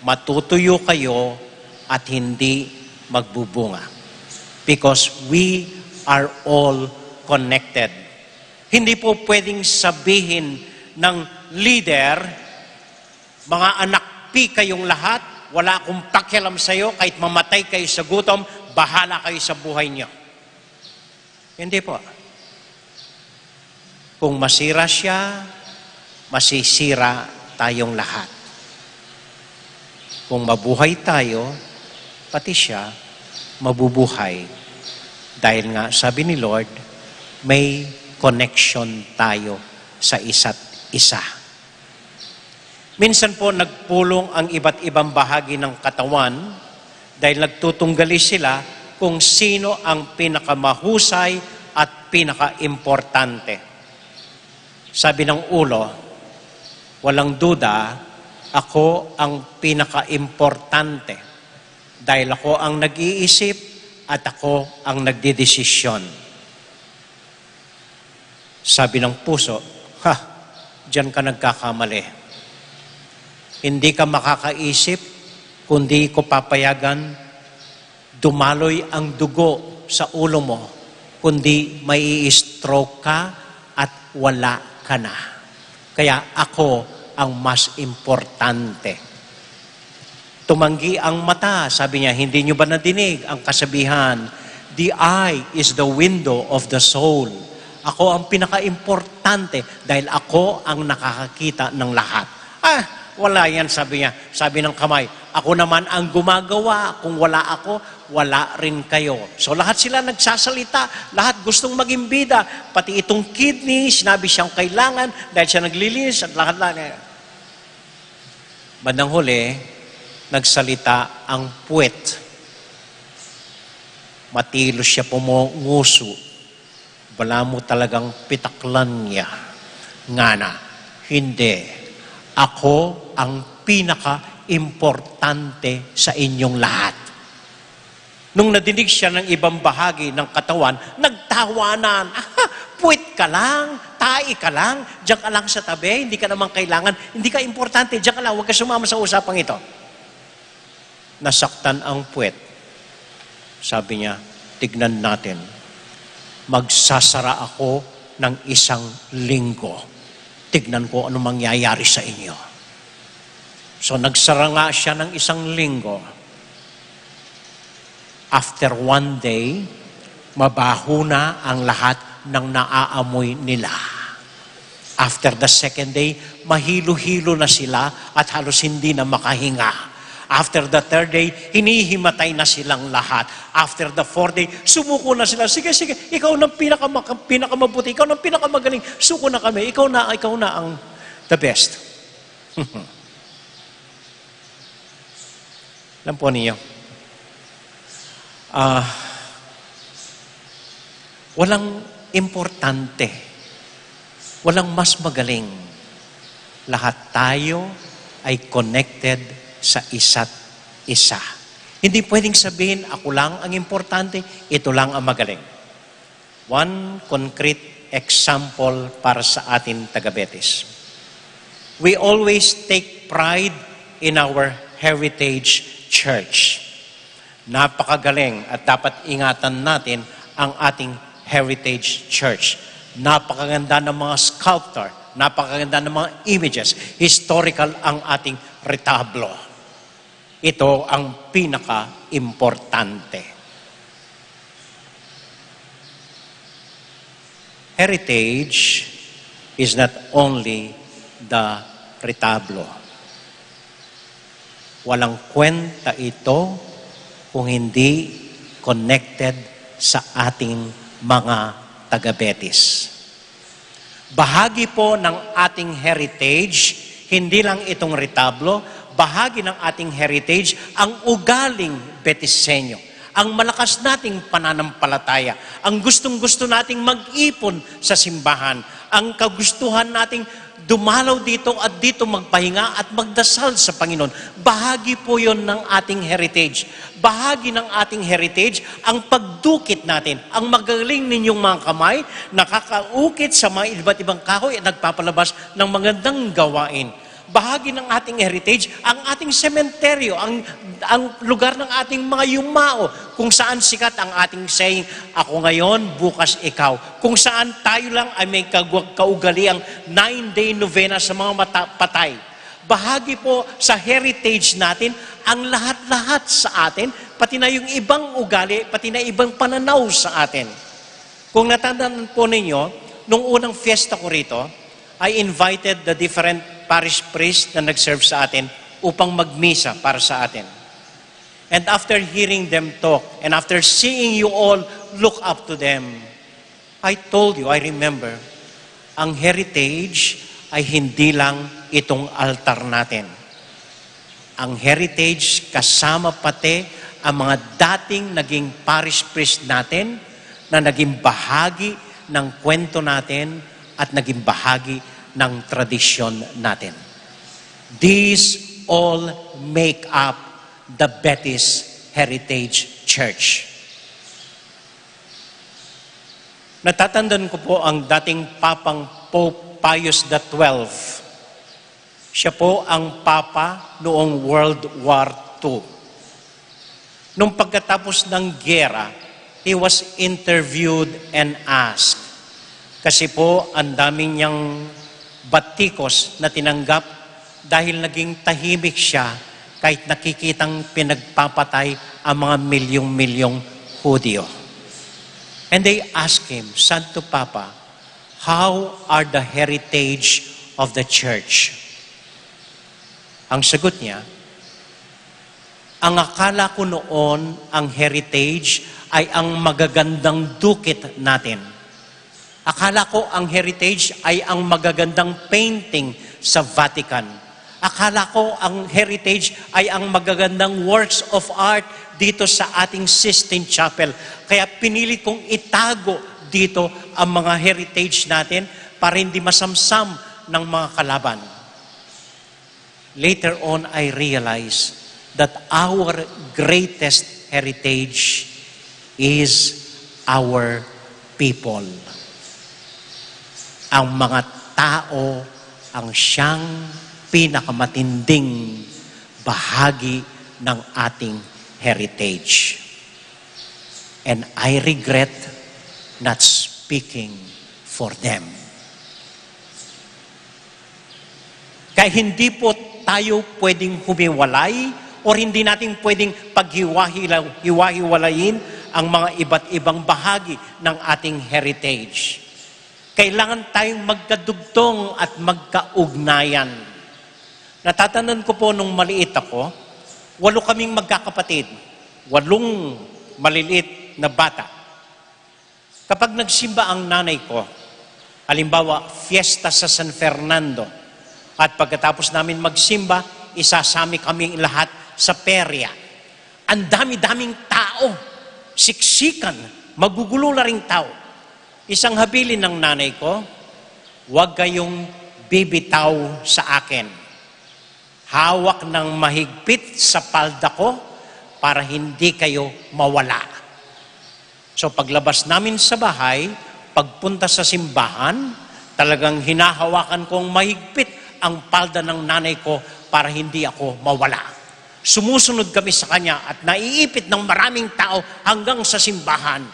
matutuyo kayo at hindi magbubunga. Because we are all connected. Hindi po pwedeng sabihin ng leader, mga anak, kayong lahat, wala akong pakialam sa iyo, kahit mamatay kayo sa gutom, bahala kayo sa buhay niyo. Hindi po. Kung masira siya, masisira tayong lahat. Kung mabuhay tayo, pati siya, mabubuhay. Dahil nga, sabi ni Lord, may connection tayo sa isa't isa. Minsan po nagpulong ang iba't ibang bahagi ng katawan dahil nagtutunggali sila kung sino ang pinakamahusay at pinakaimportante. Sabi ng ulo, walang duda, ako ang pinakaimportante dahil ako ang nag-iisip at ako ang nagdedesisyon. Sabi ng puso, diyan ka nagkakamali. Hindi ka makakaisip, kundi ko papayagan, dumaloy ang dugo sa ulo mo, kundi may i-stroke ka at wala ka na. Kaya ako ang mas importante. Tumanggi ang mata, sabi niya, hindi nyo ba nadinig ang kasabihan, the eye is the window of the soul. Ako ang pinaka-importante dahil ako ang nakakakita ng lahat. Wala yan, sabi niya. Sabi ng kamay, ako naman ang gumagawa. Kung wala ako, wala rin kayo. So lahat sila nagsasalita. Lahat gustong maging bida. Pati itong kidney, sinabi siyang kailangan dahil siya naglilinis at lahat-lahat. Bandang huli, nagsalita ang puwet. Matilos siya pumunguso. Wala mo talagang pitaklan niya. Ngana, hindi. Ako ang pinaka-importante sa inyong lahat. Nung nadinig siya ng ibang bahagi ng katawan, nagtawanan. Puwit ka lang, tai ka lang, diyan ka lang sa tabi, hindi ka naman kailangan, hindi ka importante, diyan ka lang, huwag ka sumama sa usapang ito. Nasaktan ang puwet. Sabi niya, tignan natin, magsasara ako ng 1 linggo. Tignan ko ano mangyayari sa inyo. So nagsara nga siya ng 1 linggo. After 1 day, mabaho na ang lahat ng naaamoy nila. After the second day, mahilo-hilo na sila at halos hindi na makahinga. After the third day, hinihimatay na silang lahat. After the fourth day, sumuko na sila. Sige, ikaw na pinakamabuti, ikaw na pinakamagaling. Suko na kami, ikaw na ang the best. Alam po ninyo, walang importante, walang mas magaling. Lahat tayo ay connected sa isa't isa. Hindi pwedeng sabihin, ako lang ang importante, ito lang ang magaling. One concrete example para sa atin taga-Betis. We always take pride in our heritage church. Napakagaling at dapat ingatan natin ang ating heritage church. Napakaganda ng mga sculptor, napakaganda ng mga images, historical ang ating retablo. Ito ang pinaka-importante. Heritage is not only the retablo. Walang kwenta ito kung hindi connected sa ating mga taga-Betis. Bahagi po ng ating heritage, hindi lang itong retablo, bahagi ng ating heritage ang ugaling Betiseño, ang malakas nating pananampalataya, ang gustong-gusto nating mag-ipon sa simbahan, ang kagustuhan nating dumalaw dito at dito magpahinga at magdasal sa Panginoon. Bahagi po yon ng ating heritage. Bahagi ng ating heritage ang pagdukit natin. Ang magaling ninyong mga kamay, nakakaukit sa mga iba't ibang kahoy at nagpapalabas ng magandang gawain. Bahagi ng ating heritage, ang ating sementeryo, ang lugar ng ating mga yumao, kung saan sikat ang ating saying, ako ngayon, bukas ikaw. Kung saan tayo lang ay may kaugaliang 9-day novena sa mga patay. Bahagi po sa heritage natin, ang lahat-lahat sa atin, pati na yung ibang ugali, pati na ibang pananaw sa atin. Kung natandaan po ninyo, nung unang fiesta ko rito, I invited the different parish priest na nag-serve sa atin upang magmisa para sa atin. And after hearing them talk, and after seeing you all look up to them, I told you, I remember, ang heritage ay hindi lang itong altar natin. Ang heritage kasama pati ang mga dating naging parish priest natin na naging bahagi ng kwento natin at naging bahagi ng tradisyon natin. These all make up the Betis Heritage Church. Natatandaan ko po ang dating Papang Pope Pius XII. Siya po ang Papa noong World War II. Nung pagkatapos ng giyera, he was interviewed and asked. Kasi po, ang daming niyang batikos na tinanggap dahil naging tahimik siya kahit nakikitang pinagpapatay ang mga milyong-milyong Hudyo. And they asked him, Santo Papa, how are the heritage of the church? Ang sagot niya, ang akala ko noon ang heritage ay ang magagandang dukit natin. Akala ko ang heritage ay ang magagandang painting sa Vatican. Akala ko ang heritage ay ang magagandang works of art dito sa ating Sistine Chapel. Kaya pinili kong itago dito ang mga heritage natin para hindi masamsam ng mga kalaban. Later on, I realized that our greatest heritage is our people. Ang mga tao ang siyang pinakamatinding bahagi ng ating heritage. And I regret not speaking for them. Kaya hindi po tayo pwedeng humiwalay o hindi natin pwedeng paghiwa-hiwalayin ang mga iba't ibang bahagi ng ating heritage. Kailangan tayong magkadugtong at magkaugnayan. Natatandaan ko po nung maliit ako, 8 kaming magkakapatid, 8 maliliit na bata. Kapag nagsimba ang nanay ko, halimbawa, fiesta sa San Fernando, at pagkatapos namin magsimba, isasami kaming lahat sa perya. Ang dami-daming tao, siksikan, magugulo na ring tao. Isang habilin ng nanay ko, huwag kayong bibitaw sa akin. Hawak ng mahigpit sa palda ko para hindi kayo mawala. So paglabas namin sa bahay, pagpunta sa simbahan, talagang hinahawakan kong mahigpit ang palda ng nanay ko para hindi ako mawala. Sumusunod kami sa kanya at naiipit ng maraming tao hanggang sa simbahan.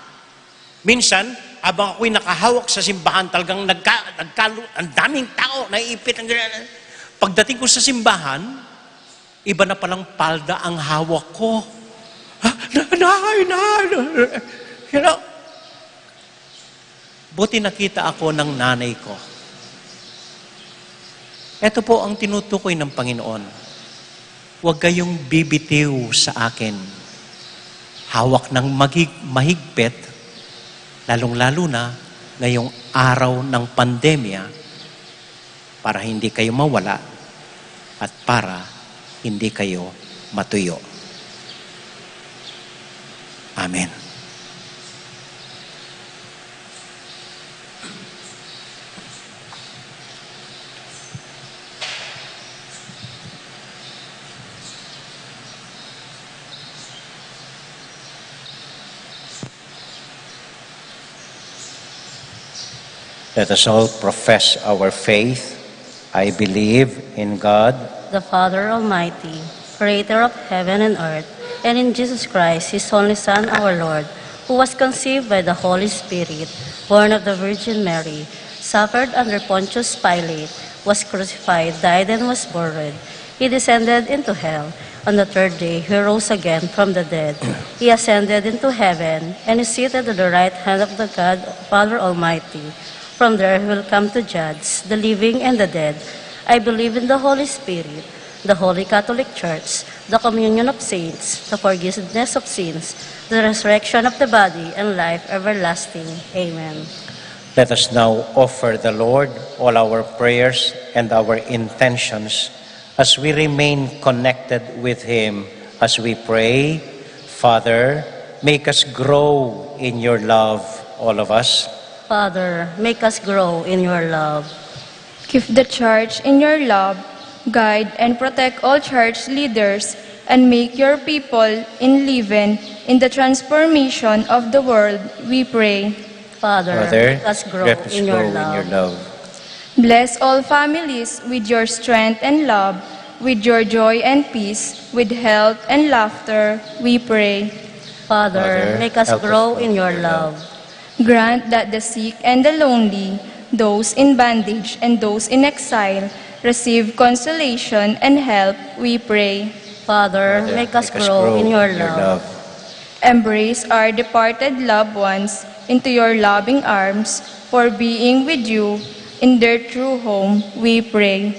Minsan, habang ako'y nakahawak sa simbahan, talagang ang daming tao, naiipit. Pagdating ko sa simbahan, iba na palang palda ang hawak ko. You know, buti nakita ako ng nanay ko. Ito po ang tinutukoy ng Panginoon. Huwag kayong bibitiw sa akin. Hawak ng mahigpit, lalong-lalo na ngayong araw ng pandemya, para hindi kayo mawala at para hindi kayo matuyo. Amen. Let us all profess our faith. I believe in God, the Father Almighty, creator of heaven and earth, and in Jesus Christ, his only Son, our Lord, who was conceived by the Holy Spirit, born of the Virgin Mary, suffered under Pontius Pilate, was crucified, died, and was buried. He descended into hell. On the third day, he rose again from the dead. He ascended into heaven, and is seated at the right hand of the God, Father Almighty. From there he will come to judge the living and the dead. I believe in the Holy Spirit, the Holy Catholic Church, the communion of saints, the forgiveness of sins, the resurrection of the body, and life everlasting. Amen. Let us now offer the Lord all our prayers and our intentions as we remain connected with Him as we pray. Father, make us grow in your love, all of us. Father, make us grow in your love. Keep the church in your love, guide and protect all church leaders, and make your people enliven in the transformation of the world, we pray. Father, make us grow in your love. Bless all families with your strength and love, with your joy and peace, with health and laughter, we pray. Father, make us grow in your love. Grant that the sick and the lonely, those in bondage and those in exile, receive consolation and help, we pray. Father, make us grow in your love. Embrace our departed loved ones into your loving arms, for being with you in their true home, we pray.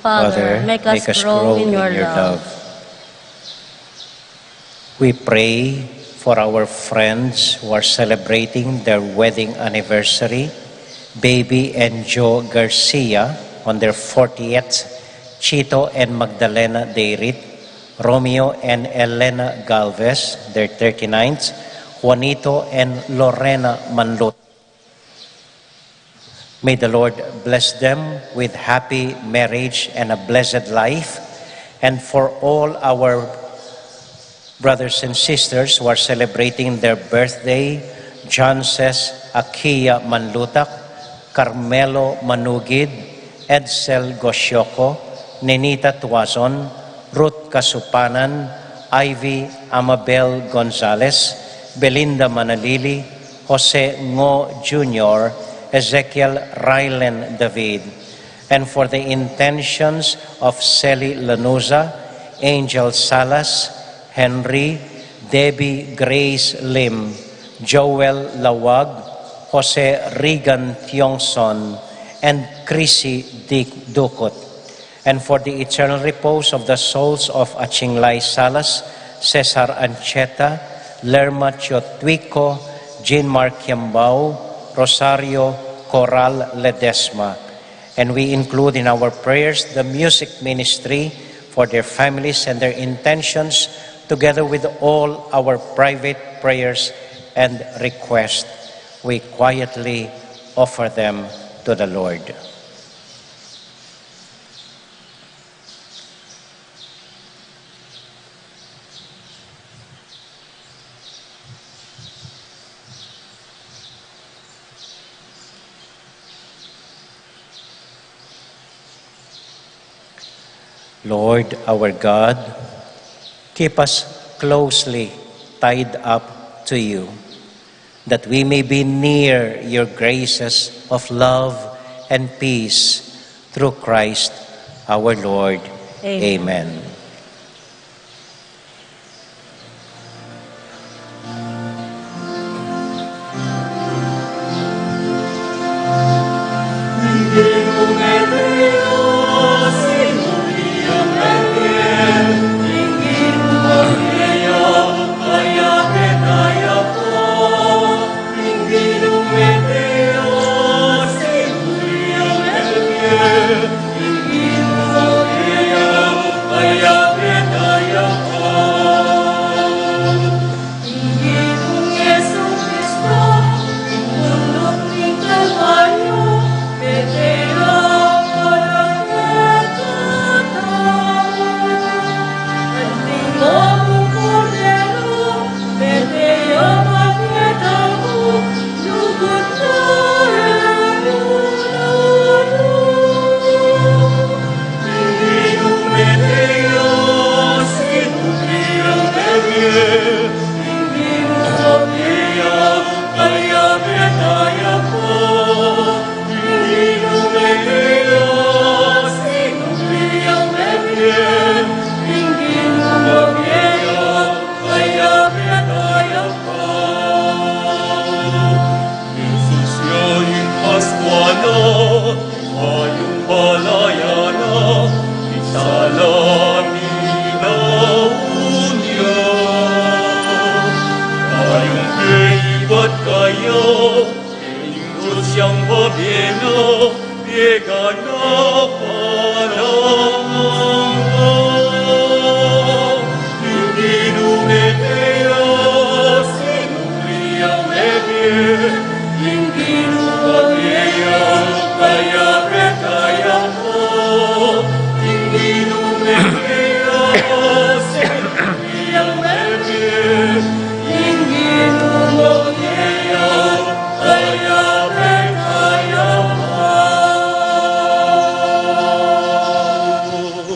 Father, make us grow in your love. We pray for our friends who are celebrating their wedding anniversary, Baby and Joe Garcia on their 40th, Chito and Magdalena Deirit, Romeo and Elena Galvez, their 39th, Juanito and Lorena Manlot. May the Lord bless them with happy marriage and a blessed life, and for all our brothers and sisters who are celebrating their birthday, Jances Akia Manlutak, Carmelo Manugid, Edsel Gosyoko, Nenita Tuazon, Ruth Kasupanan, Ivy Amabel Gonzalez, Belinda Manalili, Jose Ngo Jr., Ezekiel Rylen David, and for the intentions of Celi Lanuza, Angel Salas, Henry, Debbie Grace Lim, Joel Lawag, Jose Regan Tiongson, and Chrissy Dukut, and for the eternal repose of the souls of Achinglay Salas, Cesar Ancheta, Lerma Chiotwico, Jean-Marc Kiambao, Rosario Coral Ledesma. And we include in our prayers the music ministry for their families and their intentions, together with all our private prayers and requests. We quietly offer them to the Lord. Lord, our God, keep us closely tied up to you, that we may be near your graces of love and peace through Christ our Lord. Amen. Amen.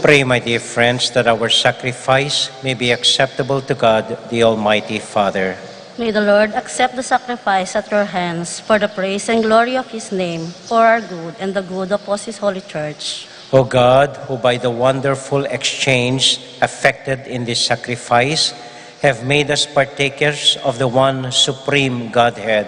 Pray, my dear friends, that our sacrifice may be acceptable to God, the Almighty Father. May the Lord accept the sacrifice at your hands for the praise and glory of his name, for our good and the good of his holy church. O God, who by the wonderful exchange effected in this sacrifice have made us partakers of the one supreme Godhead,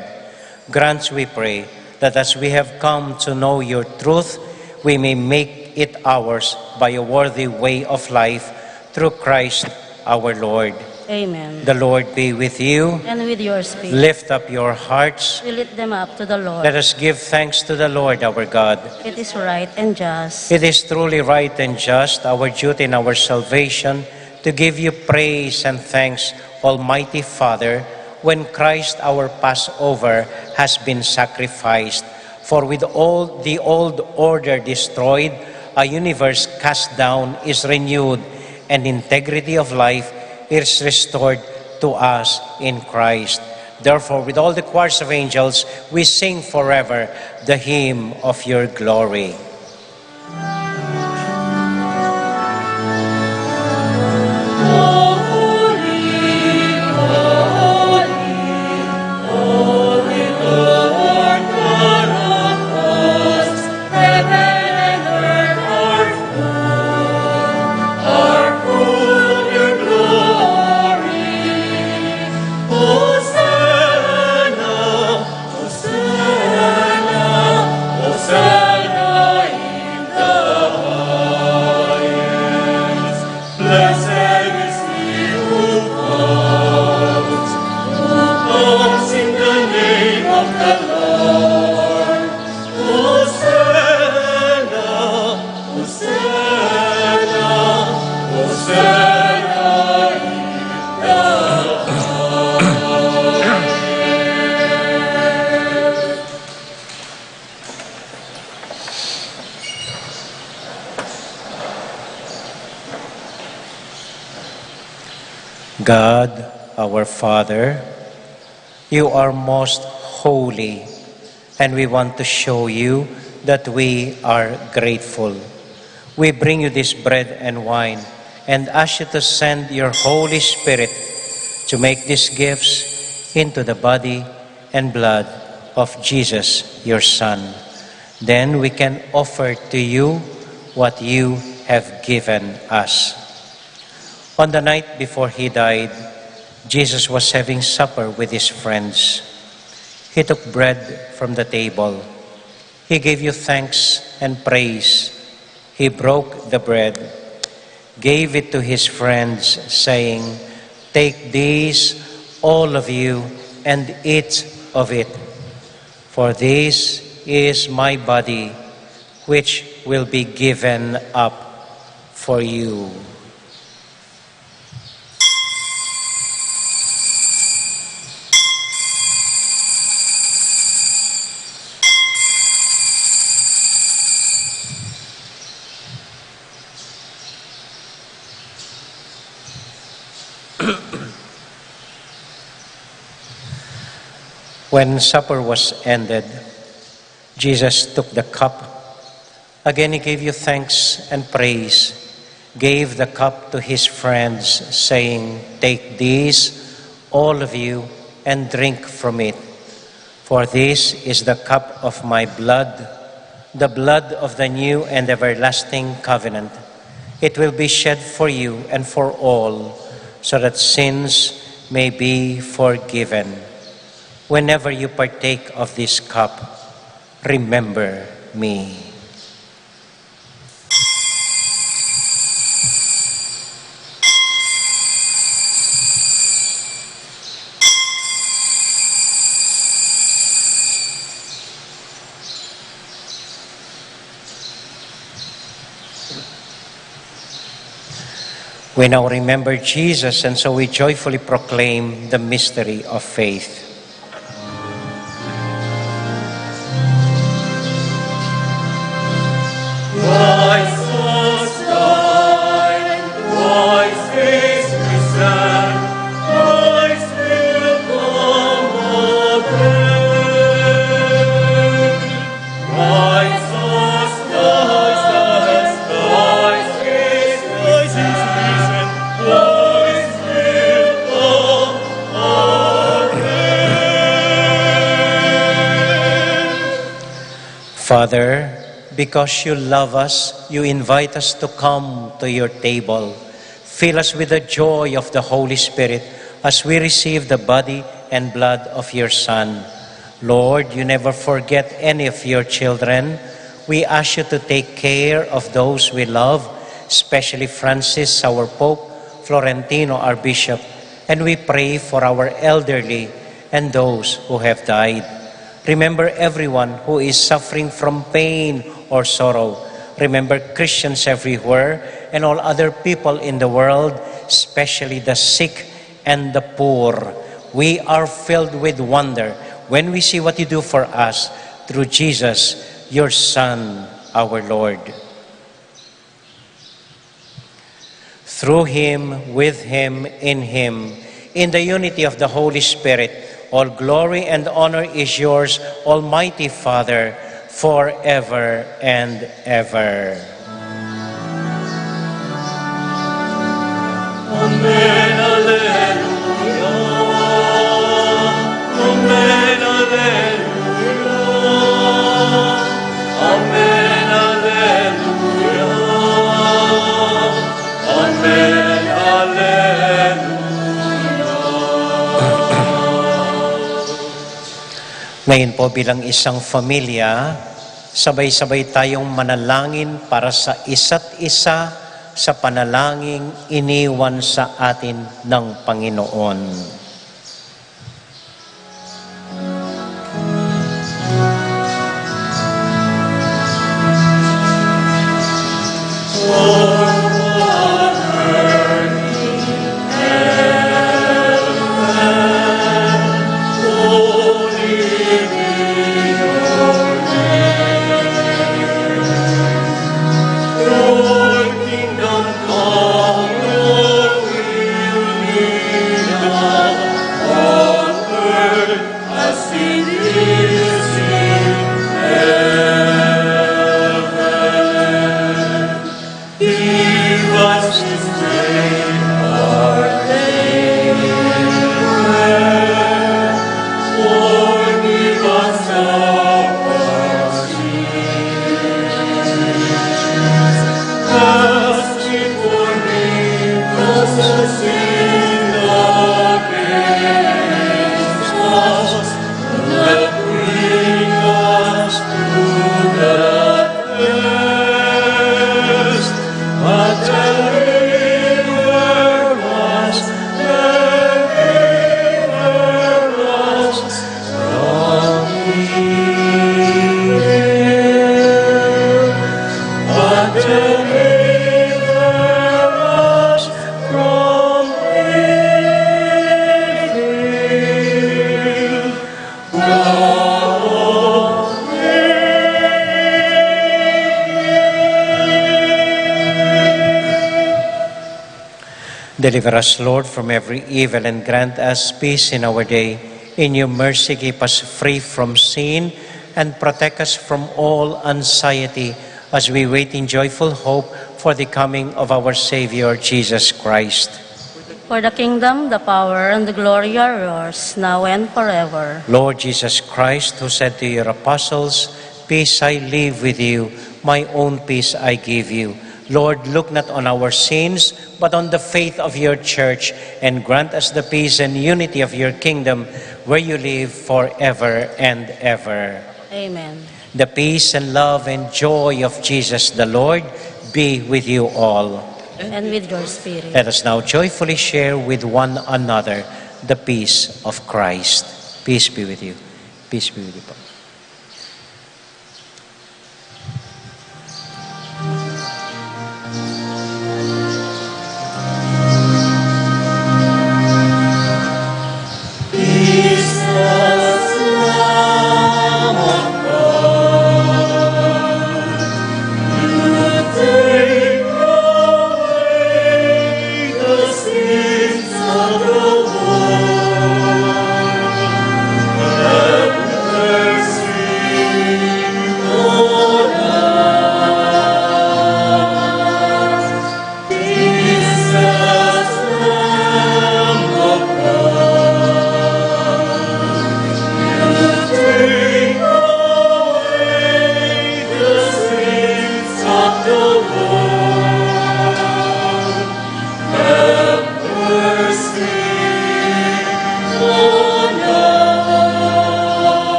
grant, we pray, that as we have come to know your truth, we may make it ours by a worthy way of life through Christ our Lord. Amen. The Lord be with you. And with your spirit. Lift up your hearts. We lift them up to the Lord. Let us give thanks to the Lord our God. It is right and just. It is truly right and just, our duty and our salvation, to give you praise and thanks, Almighty Father, when Christ our Passover has been sacrificed. For with all the old order destroyed, a universe cast down is renewed, and integrity of life is restored to us in Christ. Therefore, with all the choirs of angels, we sing forever the hymn of your glory. Hosanna, God, our Father, you are most holy, and we want to show you that we are grateful. We bring you this bread and wine and ask you to send your Holy Spirit to make these gifts into the body and blood of Jesus, your Son. Then we can offer to you what you have given us. On the night before he died, Jesus was having supper with his friends. He took bread from the table. He gave you thanks and praise. He broke the bread, gave it to his friends, saying, "Take these, all of you, and eat of it. For this is my body, which will be given up for you." When supper was ended, Jesus took the cup. Again, he gave you thanks and praise, gave the cup to his friends, saying, "Take these, all of you, and drink from it. For this is the cup of my blood, the blood of the new and everlasting covenant. It will be shed for you and for all, so that sins may be forgiven. Whenever you partake of this cup, remember me." We now remember Jesus, and so we joyfully proclaim the mystery of faith. Christ was died, Christ is risen, Christ will come again. Christ was died, Christ is risen, Christ will come again. Father, because you love us, you invite us to come to your table. Fill us with the joy of the Holy Spirit as we receive the body and blood of your Son. Lord, you never forget any of your children. We ask you to take care of those we love, especially Francis, our Pope, Florentino, our Bishop, and we pray for our elderly and those who have died. Remember everyone who is suffering from pain or sorrow. Remember Christians everywhere and all other people in the world, especially the sick and the poor. We are filled with wonder when we see what you do for us through Jesus, your Son, our Lord. Through him, with him, in the unity of the Holy Spirit, all glory and honor is yours, Almighty Father, forever and ever. Amen, alleluia. Amen, alleluia. Amen, alleluia. Amen, alleluia. Ngayon po bilang isang pamilya, sabay-sabay tayong manalangin para sa isa't isa sa panalangin iniwan sa atin ng Panginoon. Our Father in heaven, Deliver us, Lord, from every evil and grant us peace in our day. In your mercy, keep us free from sin and protect us from all anxiety as we wait in joyful hope for the coming of our Savior, Jesus Christ. For the kingdom, the power, and the glory are yours, now and forever. Lord Jesus Christ, who said to your apostles, "Peace I leave with you, my own peace I give you." Lord, look not on our sins, but on the faith of your church, and grant us the peace and unity of your kingdom, where you live forever and ever. Amen. The peace and love and joy of Jesus the Lord be with you all. And with your spirit. Let us now joyfully share with one another the peace of Christ. Peace be with you. Peace be with you.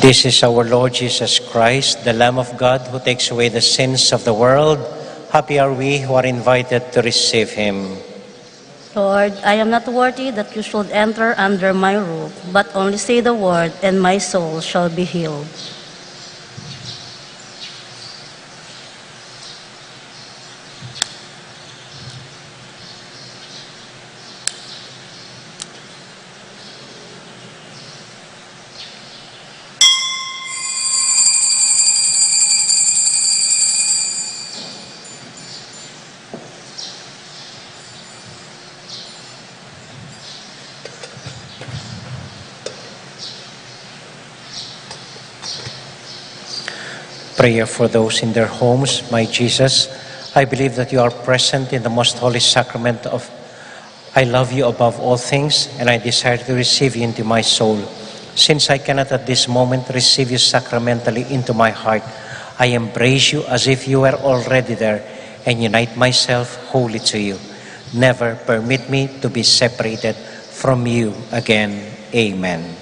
This is our Lord Jesus Christ, the Lamb of God who takes away the sins of the world. Happy are we who are invited to receive him. Lord, I am not worthy that you should enter under my roof, but only say the word, and my soul shall be healed. Prayer for those in their homes. My Jesus, I believe that you are present in the most holy sacrament of I love you above all things, and I desire to receive you into my soul. Since I cannot at this moment receive you sacramentally into my heart, I embrace you as if you were already there and unite myself wholly to you. Never permit me to be separated from you again. Amen.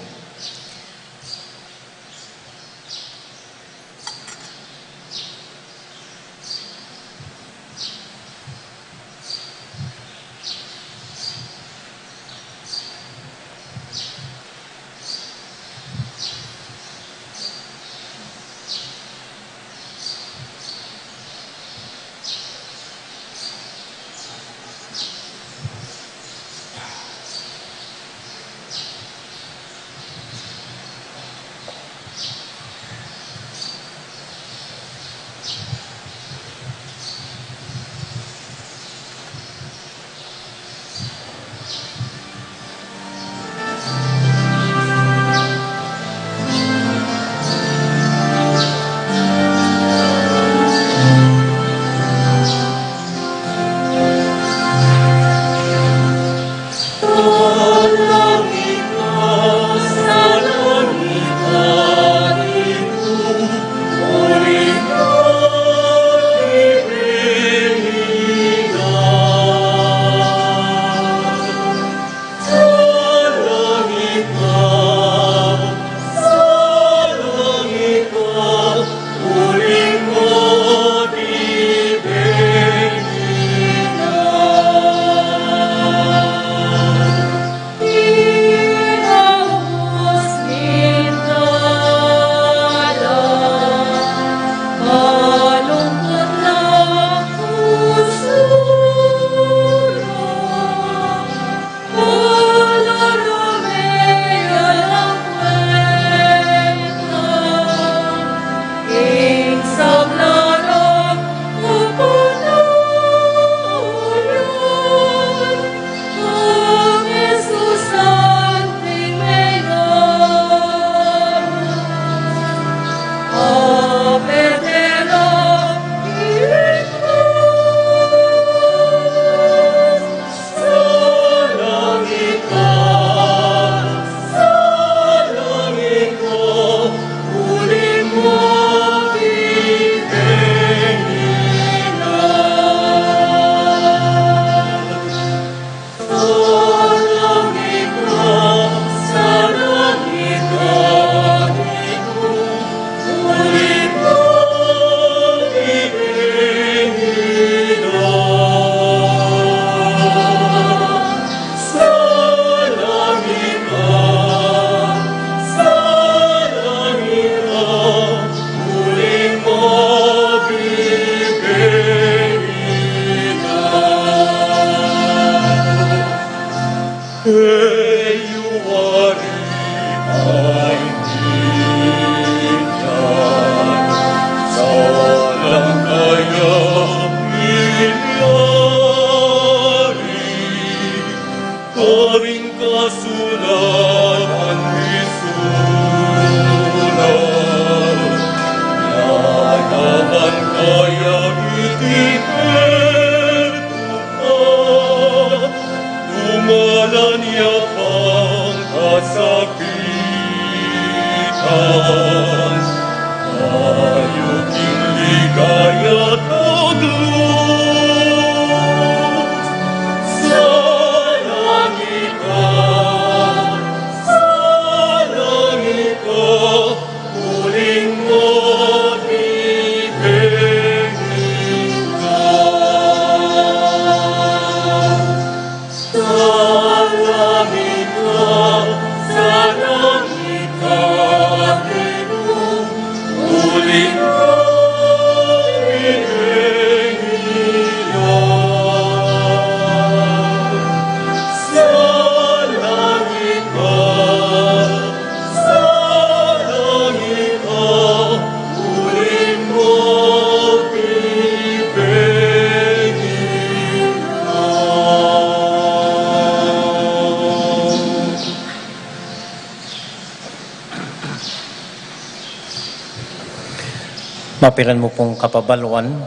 Mapilan mo pong kapabalwan,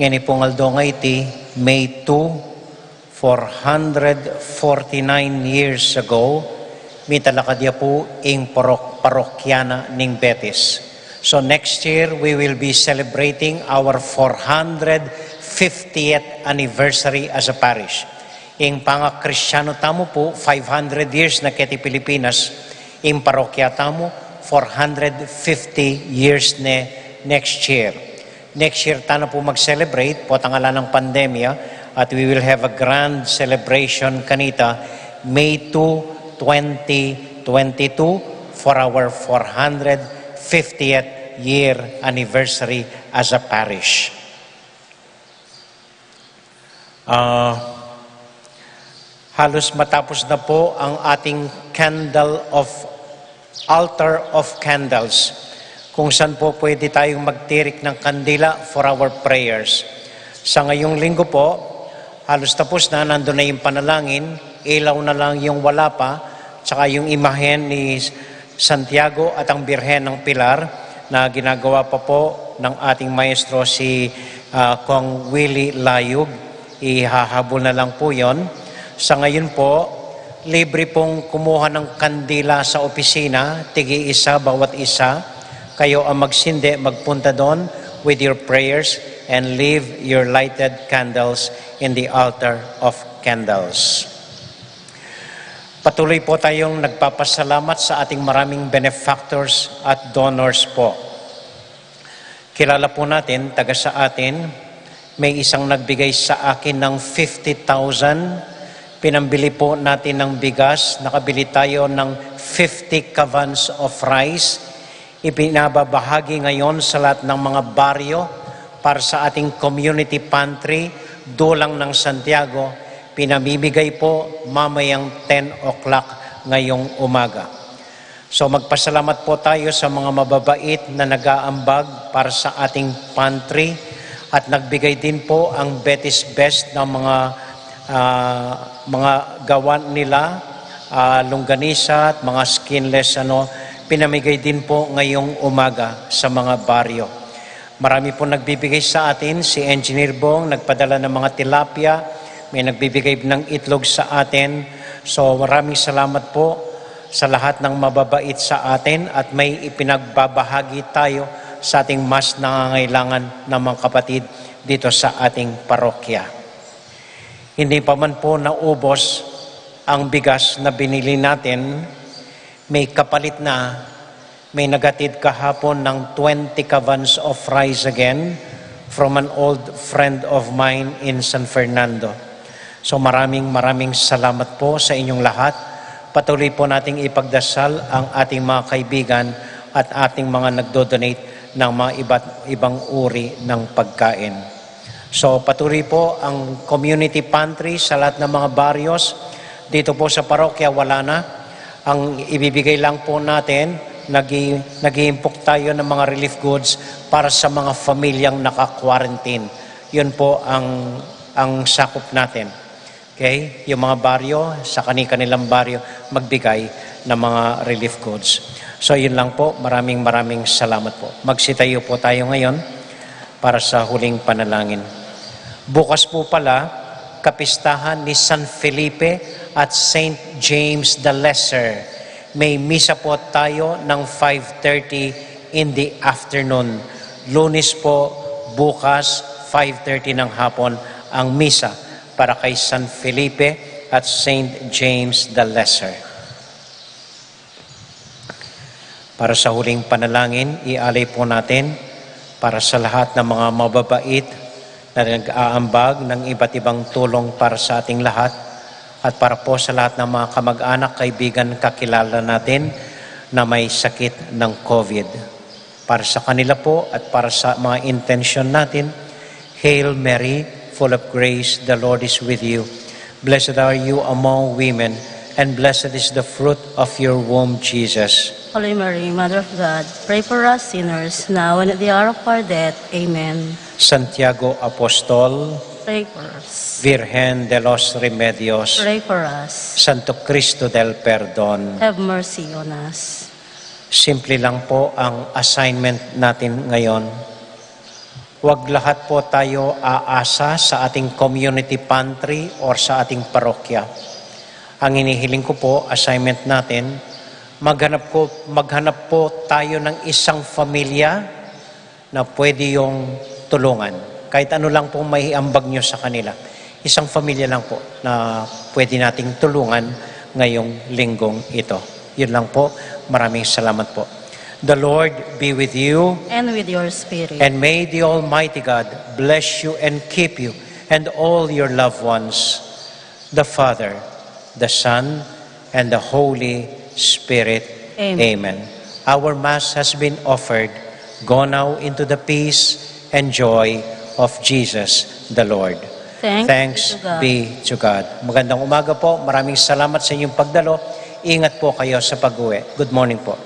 ngani pong aldong iti, May 2, 449 years ago, mitalakadya po ing parokyana ning Betis. So next year, we will be celebrating our 450th anniversary as a parish. Ing panga-Kristyano tamo po, 500 years na keti Pilipinas, ing parokya tamo, 450 years ne next year. Next year, tana po mag-celebrate, po tangala ng pandemya, at we will have a grand celebration kanita, May 2, 2022, for our 450th year anniversary as a parish. Halos matapos na po ang ating altar of candles, kung saan po pwede tayong magtirik ng kandila for our prayers. Sa ngayong linggo po, halos tapos na, nandun na yung panalangin, ilaw na lang yung wala pa, tsaka yung imahen ni Santiago at ang Birhen ng Pilar na ginagawa pa po ng ating maestro si Kong Willie Layug. Ihahabol na lang po yon. Sa ngayon po, libre pong kumuha ng kandila sa opisina, tigi-isa bawat isa. Kayo ang magsindi, magpunta doon with your prayers and leave your lighted candles in the altar of candles. Patuloy po tayong nagpapasalamat sa ating maraming benefactors at donors po. Kilala po natin, taga sa atin, may isang nagbigay sa akin ng 50,000. Pinambili po natin ng bigas, nakabili tayo ng 50 kavans of rice. Ipinababahagi ngayon sa lahat ng mga baryo para sa ating community pantry, Dulang ng Santiago. Pinamimigay po mamayang 10 o'clock ngayong umaga. So magpasalamat po tayo sa mga mababait na nag-aambag para sa ating pantry at nagbigay din po ang Betis Best ng mga gawan nila, longganisa at mga skinless pinamigay din po ngayong umaga sa mga baryo. Marami po nagbibigay sa atin, si Engineer Bong nagpadala ng mga tilapia, may nagbibigay ng itlog sa atin. So maraming salamat po sa lahat ng mababait sa atin at may ipinagbabahagi tayo sa ating mas nangangailangan ng mga kapatid dito sa ating parokya. Hindi pa man po naubos ang bigas na binili natin, may kapalit na, may nagatid kahapon ng 20 kavans of rice again from an old friend of mine in San Fernando. So maraming salamat po sa inyong lahat. Patuloy po nating ipagdasal ang ating mga kaibigan at ating mga nagdo-donate ng mga ibang uri ng pagkain. So patuloy po ang community pantry sa lahat ng mga baryos. Dito po sa parokya wala na. Ang ibibigay lang po natin, nag-iimpok tayo ng mga relief goods para sa mga pamilyang naka-quarantine. Yun po ang sakop natin. Okay? Yung mga baryo, sa kanilang baryo, magbigay ng mga relief goods. So yun lang po. Maraming salamat po. Magsitayo po tayo ngayon para sa huling panalangin. Bukas po pala, kapistahan ni San Felipe at St. James the Lesser. May misa po tayo ng 5:30 in the afternoon. Lunes po, bukas, 5:30 ng hapon, ang misa para kay San Felipe at St. James the Lesser. Para sa huling panalangin, ialay po natin para sa lahat ng mga mababait na nag-aambag ng iba't ibang tulong para sa ating lahat at para po sa lahat ng mga kamag-anak, kaibigan, kakilala natin na may sakit ng COVID. Para sa kanila po at para sa mga intention natin, Hail Mary, full of grace, the Lord is with you. Blessed are you among women, and blessed is the fruit of your womb, Jesus. Holy Mary, Mother of God, pray for us sinners, now and at the hour of our death. Amen. Santiago Apostol, pray for us. Virgen de los Remedios, Pray for us. Santo Cristo del Perdon. Have mercy on us. Simple lang po ang assignment natin ngayon. Huwag lahat po tayo aasa sa ating community pantry or sa ating parokya. Ang hinihiling ko po, assignment natin, maghanap po tayo ng isang pamilya na pwede yung tulungan. Kahit ano lang po may ambag nyo sa kanila. Isang pamilya lang po na pwede nating tulungan ngayong linggong ito. Yun lang po. Maraming salamat po. The Lord be with you. And with your spirit. And may the Almighty God bless you and keep you and all your loved ones, the Father, the Son, and the Holy Spirit. Amen. Our Mass has been offered. Go now into the peace and joy of Jesus the Lord. Thanks be to God. Magandang umaga po. Maraming salamat sa inyong pagdalo. Ingat po kayo sa pag-uwi. Good morning po.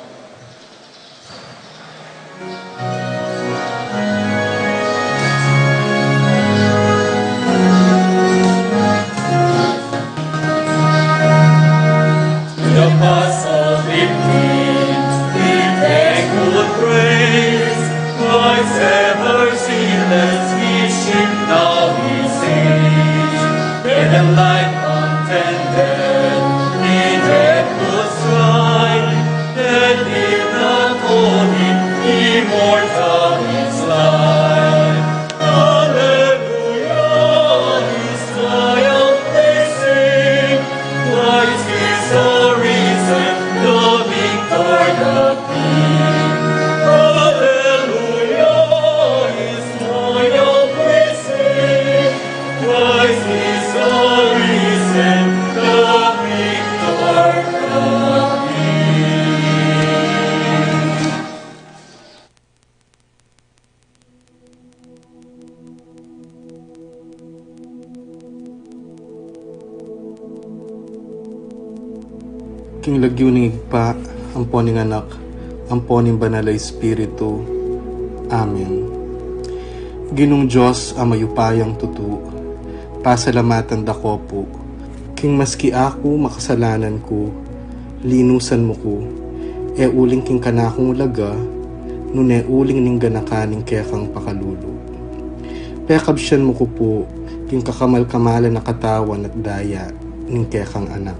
The Apostle Victims, we thankful praise. Christ ever zealous, his ship now he sails. In a life contented, in death was strife, that did not hold him, immortal his life. Hallelujah, his triumph they sing. Christ is arisen, the victor, the King. Hallelujah, his triumph we sing. Christ is arisen, the victor, the King. King lagyuning igpa, amponing anak, amponing banalay espiritu. Amen. Ginong Diyos amayupayang tutu, pasalamatan dako po. King maski ako makasalanan ko, linusan mo ko, e uling king kanakong laga, nune uling ning ganakaning kaya kang pakalulu. Pekabsyan mo ko po, king kakamal-kamalan na katawan at daya, ning kaya kang anak.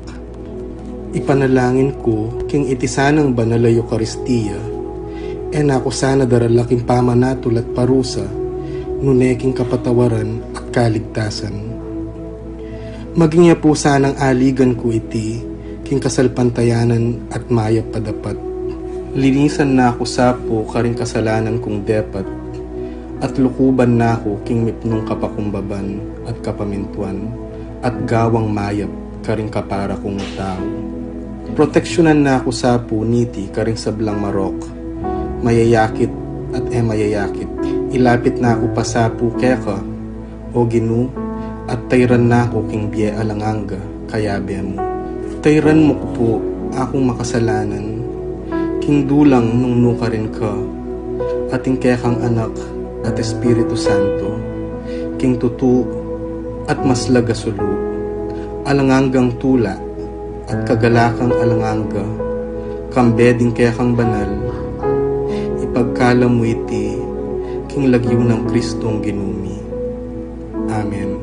Ipanalangin ko, king itisanang banal na Eucharistia, e nako sana daralaking pamanatul at parusa, nuneking kapatawaran at kaligtasan. Maging niya po sanang aligan ko iti, king kasalpantayanan at mayap padapat. Linisan na ako sapo karing kasalanan kong depat, at lukuban na ako king mipnong kapakumbaban at kapamintuan, at gawang mayap karing kapara kong tao. Proteksyonan na ako sa puniti karing sablang marok, mayayakit at mayayakit. Ilapit na ako pa sa keka, o ginu, at tayran na ako king biye alanganga, kayabe mo. Tayran mo ko po akong makasalanan, king dulang nung nuka rin ka, ating kekang anak at Espiritu Santo, king tutu at maslaga sulu, alanganggang tula, at kagalakang alanganga, kambeding kekang banal, ipagkala mo iti, king lagyo ng Kristong ginumi. Amen.